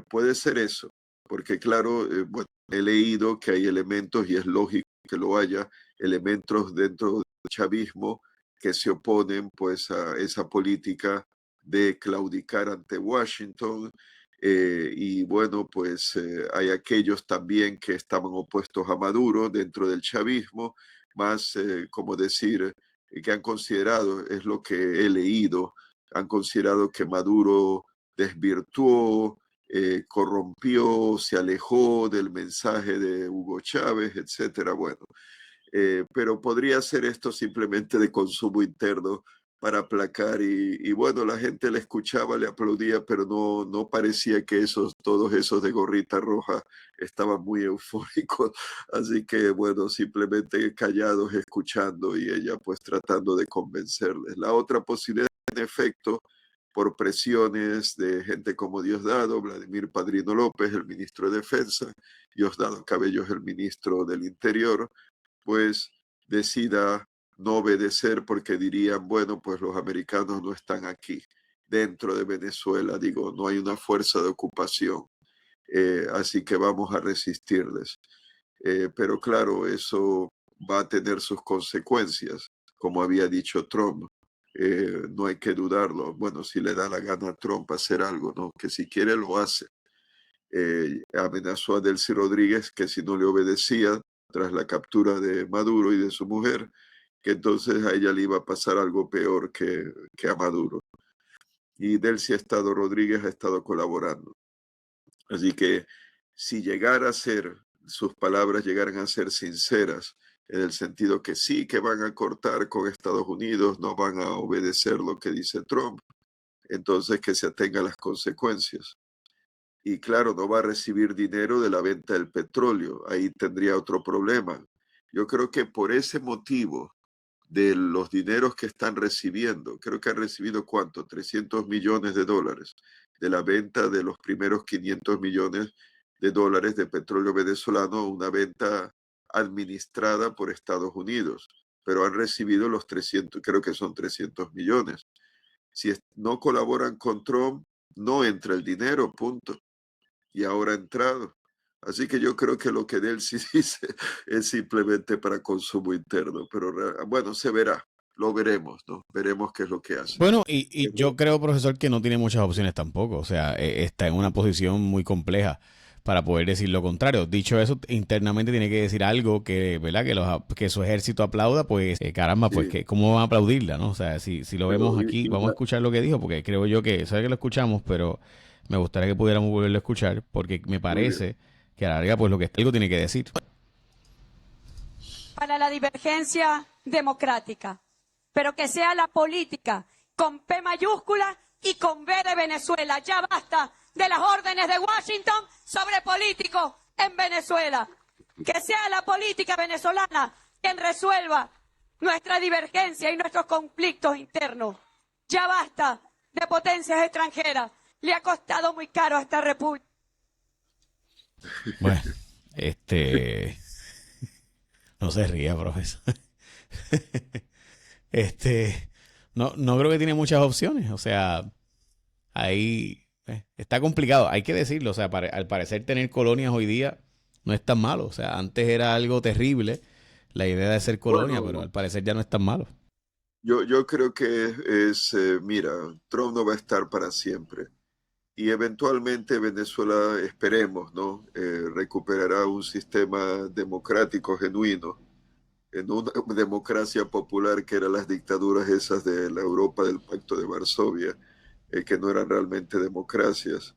Puede ser eso, porque claro, bueno, he leído que hay elementos, y es lógico que lo haya, elementos dentro del chavismo que se oponen pues a esa política de claudicar ante Washington. Y bueno, pues hay aquellos también que estaban opuestos a Maduro dentro del chavismo, más como decir, que han considerado, es lo que he leído, han considerado que Maduro desvirtuó, corrompió, se alejó del mensaje de Hugo Chávez, etcétera. Bueno, pero podría ser esto simplemente de consumo interno para aplacar y bueno, la gente le escuchaba, le aplaudía, pero no parecía que todos esos de gorrita roja estaban muy eufóricos, así que bueno, simplemente callados escuchando y ella pues tratando de convencerles. La otra posibilidad, en efecto, por presiones de gente como Diosdado, Vladimir Padrino López, el ministro de Defensa, Diosdado Cabello, el ministro del Interior, pues decida no obedecer porque dirían, bueno, pues los americanos no están aquí dentro de Venezuela, digo, no hay una fuerza de ocupación, así que vamos a resistirles. Pero claro, eso va a tener sus consecuencias, como había dicho Trump. No hay que dudarlo. Bueno, si le da la gana a Trump hacer algo, ¿no? Que si quiere lo hace. Amenazó a Delcy Rodríguez que si no le obedecía tras la captura de Maduro y de su mujer, que entonces a ella le iba a pasar algo peor que a Maduro. Y Delcy Rodríguez ha estado colaborando. Así que si llegara a ser, sus palabras llegaran a ser sinceras, en el sentido que sí, que van a cortar con Estados Unidos, no van a obedecer lo que dice Trump, entonces que se atenga a las consecuencias. Y claro, no va a recibir dinero de la venta del petróleo, ahí tendría otro problema. Yo creo que por ese motivo de los dineros que están recibiendo, creo que han recibido ¿cuánto? 300 millones de dólares de la venta de los primeros 500 millones de dólares de petróleo venezolano, una venta administrada por Estados Unidos, pero han recibido los 300, creo que son 300 millones. Si no colaboran con Trump, no entra el dinero, punto. Y ahora ha entrado. Así que yo creo que lo que Delcy dice es simplemente para consumo interno, pero bueno, se verá, lo veremos, ¿no? Veremos qué es lo que hace. Bueno, y yo creo, profesor, que no tiene muchas opciones tampoco. O sea, está en una posición muy compleja para poder decir lo contrario. Dicho eso, internamente tiene que decir algo que, ¿verdad? Que su ejército aplauda, pues caramba, pues Sí, ¿cómo van a aplaudirla, no? O sea, si lo bueno, vemos aquí, vamos a escuchar lo que dijo, porque creo yo que, sabe que lo escuchamos, pero me gustaría que pudiéramos volverlo a escuchar, porque me muy bien. parece que a la larga, pues lo que algo tiene que decir. Para la divergencia democrática, pero que sea la política con P mayúscula y con B de Venezuela. Ya basta de las órdenes de Washington sobre políticos en Venezuela. Que sea la política venezolana quien resuelva nuestra divergencia y nuestros conflictos internos. Ya basta de potencias extranjeras. Le ha costado muy caro a esta república. Bueno, no se ría, profesor. Este, no creo que tiene muchas opciones. O sea, ahí está complicado. Hay que decirlo. O sea, al parecer tener colonias hoy día no es tan malo. O sea, antes era algo terrible la idea de ser colonia, pero Bueno, al parecer ya no es tan malo. yo creo que mira, Trump no va a estar para siempre y eventualmente Venezuela, esperemos, ¿no? Recuperará un sistema democrático genuino en una democracia popular que eran las dictaduras esas de la Europa del Pacto de Varsovia, que no eran realmente democracias.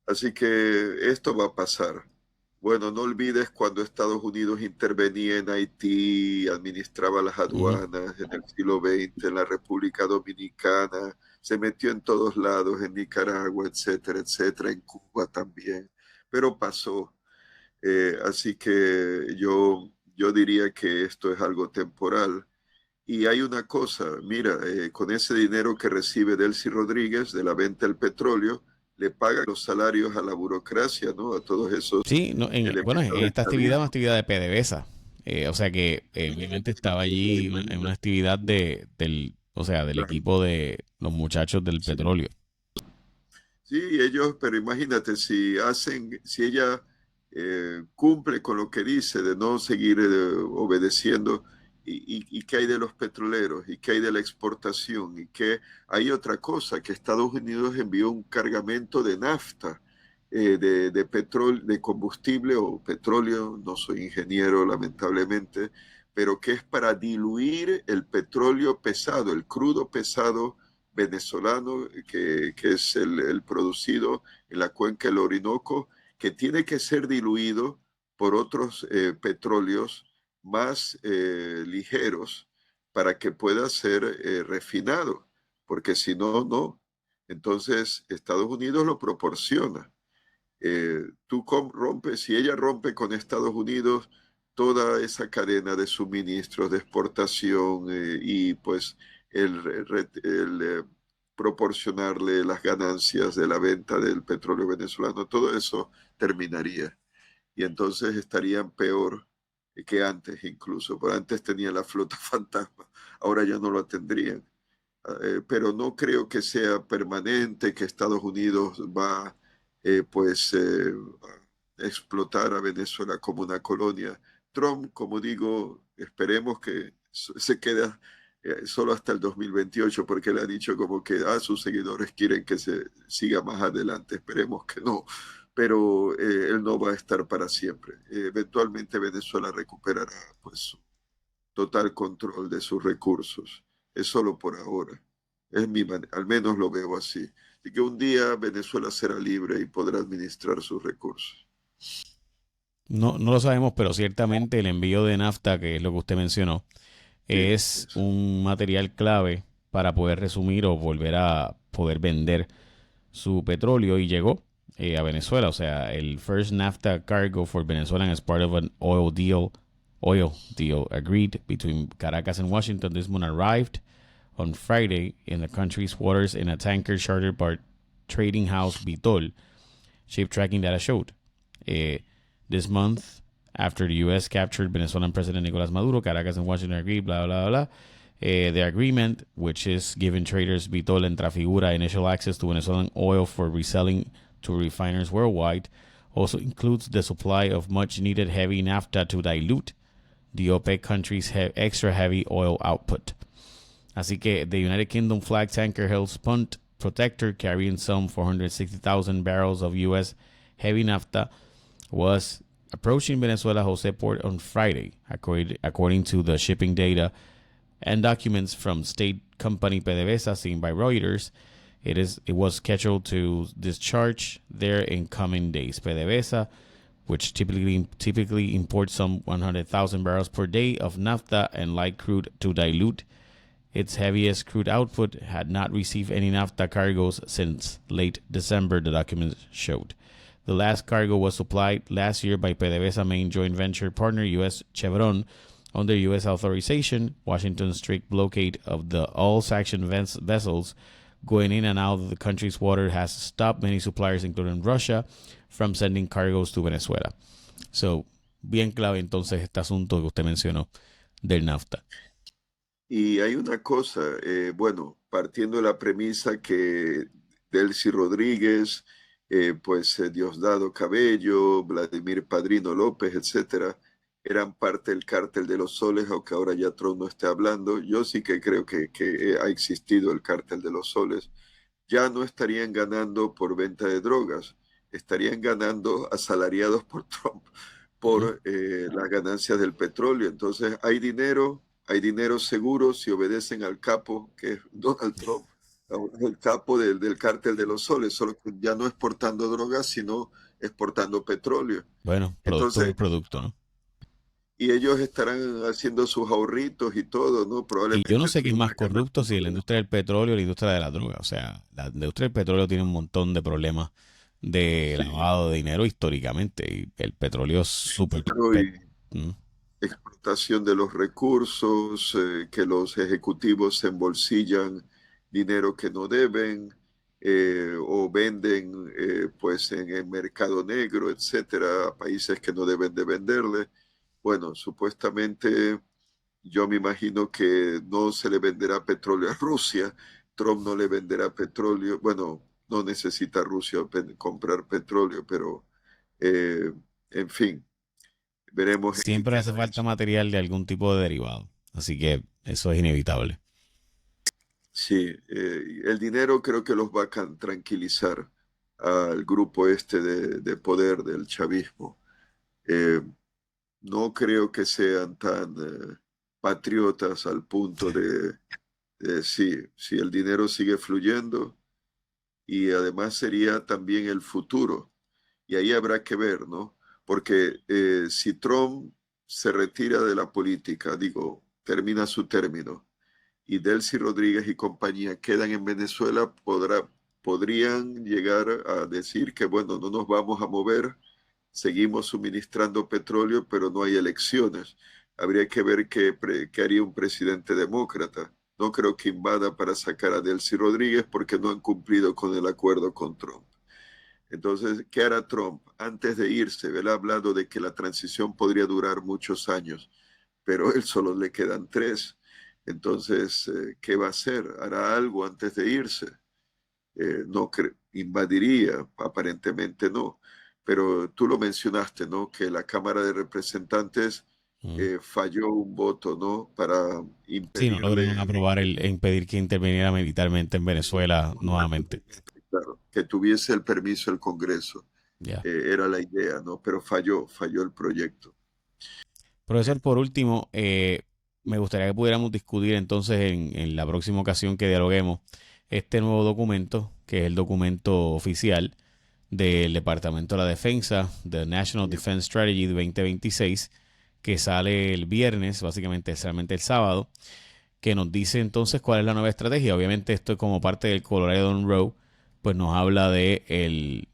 Así que esto va a pasar. Bueno, no olvides cuando Estados Unidos intervenía en Haití, administraba las Ujú. aduanas en el siglo XX, en la República Dominicana, se metió en todos lados, en Nicaragua, etcétera, etcétera, en Cuba también, pero pasó. Así que yo diría que esto es algo temporal. Y hay una cosa, mira, con ese dinero que recibe Delcy Rodríguez de la venta del petróleo, le pagan los salarios a la burocracia, ¿no? A todos esos Sí, no, bueno, elementos en del esta actividad es una chavismo. actividad de PDVSA. O sea que obviamente estaba allí en una actividad o sea, del Claro. equipo de los muchachos del Sí, petróleo. sí, ellos, pero imagínate, si ella cumple con lo que dice de no seguir obedeciendo, y qué hay de los petroleros, y qué hay de la exportación, y qué hay otra cosa, que Estados Unidos envió un cargamento de nafta, de petróleo, de combustible o petróleo, no soy ingeniero lamentablemente, pero que es para diluir el petróleo pesado, el crudo pesado venezolano, que es el producido en la cuenca del Orinoco, que tiene que ser diluido por otros petróleos más ligeros para que pueda ser refinado. porque si no, no. Entonces, Estados Unidos lo proporciona. Si ella rompe con Estados Unidos toda esa cadena de suministros, de exportación y pues el proporcionarle las ganancias de la venta del petróleo venezolano, todo eso terminaría. Y entonces estarían peor que antes incluso, pero antes tenían la flota fantasma, ahora ya no lo tendrían. Pero no creo que sea permanente, que Estados Unidos va a explotar a Venezuela como una colonia. Trump, como digo, esperemos que se quede solo hasta el 2028, porque él ha dicho como que sus seguidores quieren que se siga más adelante. Esperemos que no, pero él no va a estar para siempre. Eventualmente Venezuela recuperará pues su total control de sus recursos. Es solo por ahora. Al menos lo veo así. Y que un día Venezuela será libre y podrá administrar sus recursos. No, no lo sabemos, pero ciertamente el envío de nafta, que es lo que usted mencionó, es un material clave para poder resumir o volver a poder vender su petróleo, y llegó a Venezuela. O sea, el first NAFTA cargo for Venezuela as part of an oil deal agreed between Caracas and Washington this month arrived on Friday in the country's waters in a tanker chartered by trading house Vitol, ship tracking data showed. This month, after the U.S. captured Venezuelan President Nicolas Maduro, Caracas and Washington agreed, blah, blah, blah. The agreement, which is giving traders Vitol and Trafigura initial access to Venezuelan oil for reselling to refiners worldwide, also includes the supply of much-needed heavy naphtha to dilute the OPEC countries' extra heavy oil output. Así que the United Kingdom flag tanker held Spunt Protector, carrying some 460,000 barrels of U.S. heavy naphtha, was approaching Venezuela Jose Port on Friday, according to the shipping data and documents from state company PDVSA seen by Reuters. It was scheduled to discharge there in coming days. PDVSA, which typically imports some 100,000 barrels per day of naphtha and light crude to dilute its heaviest crude output, had not received any naphtha cargoes since late December, the documents showed. The last cargo was supplied last year by PDVSA main joint venture partner U.S. Chevron under U.S. authorization. Washington's strict blockade of the all-sanctioned vessels going in and out of the country's water has stopped many suppliers, including Russia, from sending cargoes to Venezuela. So, bien clave entonces este asunto que usted mencionó del NAFTA. Y hay una cosa, partiendo de la premisa que Delcy Rodríguez, Diosdado Cabello, Vladimir Padrino López, etcétera, eran parte del cártel de los soles, aunque ahora ya Trump no esté hablando. Yo sí que creo que ha existido el cártel de los soles. Ya no estarían ganando por venta de drogas, estarían ganando asalariados por Trump, por las ganancias del petróleo. Entonces hay dinero seguro si obedecen al capo, que es Donald Trump, el capo del cártel de los soles, solo que ya no exportando drogas, sino exportando petróleo. Bueno, producto y producto, ¿no? Y ellos estarán haciendo sus ahorritos y todo, ¿no? Probablemente. Y yo no sé qué es más corrupto, si la industria del petróleo o la industria de la droga. O sea, la industria del petróleo tiene un montón de problemas de lavado de dinero históricamente, y el petróleo es súper... Explotación de los recursos, que los ejecutivos se embolsillan dinero que no deben, o venden en el mercado negro, etcétera, a países que no deben de venderle. Bueno, supuestamente yo me imagino que no se le venderá petróleo a Rusia. Trump no le venderá petróleo. Bueno, no necesita Rusia comprar petróleo, pero en fin, veremos. Siempre hace falta material de algún tipo de derivado, así que eso es inevitable. Sí, el dinero creo que los va a tranquilizar al grupo de poder del chavismo. No creo que sean tan patriotas al punto de si el dinero sigue fluyendo, y además sería también el futuro. Y ahí habrá que ver, ¿no? Porque si Trump se retira de la política, termina su término, y Delcy Rodríguez y compañía quedan en Venezuela, podrían llegar a decir que, bueno, no nos vamos a mover, seguimos suministrando petróleo, pero no hay elecciones. Habría que ver qué haría un presidente demócrata. No creo que invada para sacar a Delcy Rodríguez porque no han cumplido con el acuerdo con Trump. Entonces, ¿qué hará Trump? Antes de irse, él ha hablado de que la transición podría durar muchos años, pero él solo le quedan 3. Entonces, ¿qué va a hacer? ¿Hará algo antes de irse? No invadiría, aparentemente no. Pero tú lo mencionaste, ¿no? Que la Cámara de Representantes falló un voto, ¿no? Para Sí, no lograron impedirle, aprobar impedir que interviniera militarmente en Venezuela nuevamente. claro, que tuviese el permiso del Congreso. Ya. Era la idea, ¿no? Pero falló el proyecto. Profesor, por último, me gustaría que pudiéramos discutir entonces en la próxima ocasión que dialoguemos este nuevo documento, que es el documento oficial del Departamento de la Defensa, The National Defense Strategy 2026, que sale el viernes, básicamente, realmente el sábado, que nos dice entonces cuál es la nueva estrategia. Obviamente esto es como parte del Colorado Row, pues nos habla de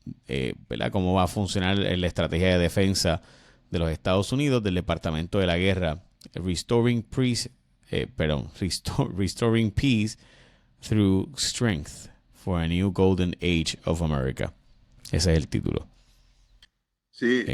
¿verdad? Cómo va a funcionar la estrategia de defensa de los Estados Unidos, del Departamento de la Guerra, Restoring Peace Through Strength for a New Golden Age of America. Ese es el título. Sí,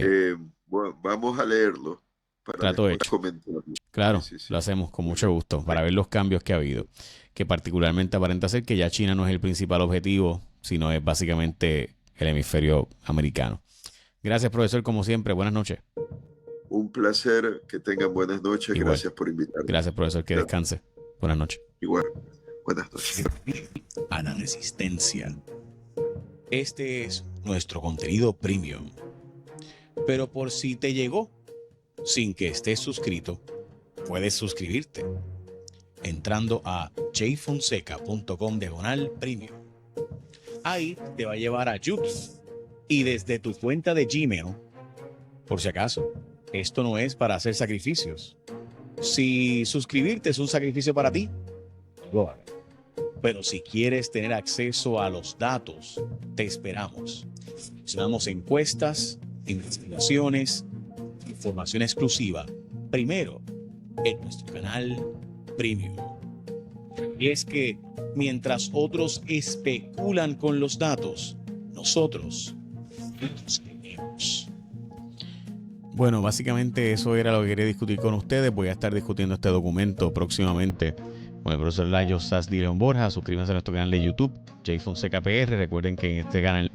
bueno, vamos a leerlo para Trato después hecho. comentarlo. Claro, Sí, sí, sí. lo hacemos con mucho gusto para ver los cambios que ha habido, que particularmente aparenta ser que ya China no es el principal objetivo, sino es básicamente el hemisferio americano. Gracias, profesor, como siempre. Buenas noches. Un placer, que tengan buenas noches. Igual. Gracias por invitarme. Gracias, profesor, que descanse. Buenas noches. Igual, buenas noches. A la resistencia. Este es nuestro contenido premium. Pero por si te llegó sin que estés suscrito, puedes suscribirte entrando a jfonseca.com/premium. Ahí te va a llevar a YouTube y desde tu cuenta de Gmail, por si acaso, esto no es para hacer sacrificios. Si suscribirte es un sacrificio para ti, lo hagas. Pero si quieres tener acceso a los datos, te esperamos. Damos encuestas, investigaciones, información exclusiva, primero en nuestro canal Premium. Y es que mientras otros especulan con los datos, nosotros los tenemos. Bueno, básicamente eso era lo que quería discutir con ustedes. Voy a estar discutiendo este documento próximamente con el profesor Lajos Sasdi León Borja. Suscríbanse a nuestro canal de YouTube, J Fonseca PR. Recuerden que en este canal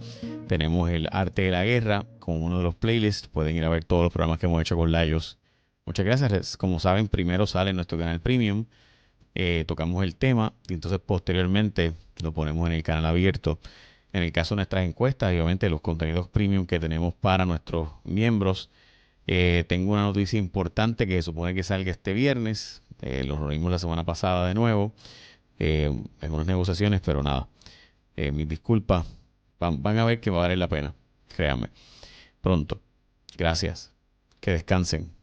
tenemos el arte de la guerra como uno de los playlists. Pueden ir a ver todos los programas que hemos hecho con Lajos. Muchas gracias. Como saben, primero sale en nuestro canal Premium. Tocamos el tema y entonces posteriormente lo ponemos en el canal abierto. En el caso de nuestras encuestas y obviamente los contenidos Premium que tenemos para nuestros miembros. Tengo una noticia importante que se supone que salga este viernes. Los reunimos la semana pasada de nuevo en unas negociaciones, pero nada. Mis disculpas. Van a ver que va a valer la pena. Créanme. Pronto. Gracias. Que descansen.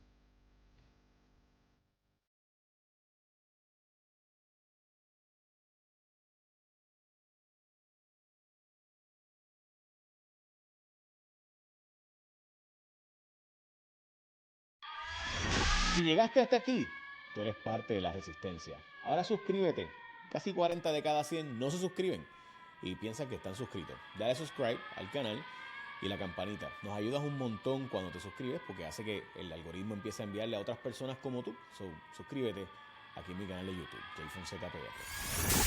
Si llegaste hasta aquí, tú eres parte de la resistencia. Ahora suscríbete. Casi 40 de cada 100 no se suscriben y piensan que están suscritos. Dale subscribe al canal y la campanita. Nos ayudas un montón cuando te suscribes porque hace que el algoritmo empiece a enviarle a otras personas como tú. Suscríbete aquí en mi canal de YouTube, J Fonseca PR.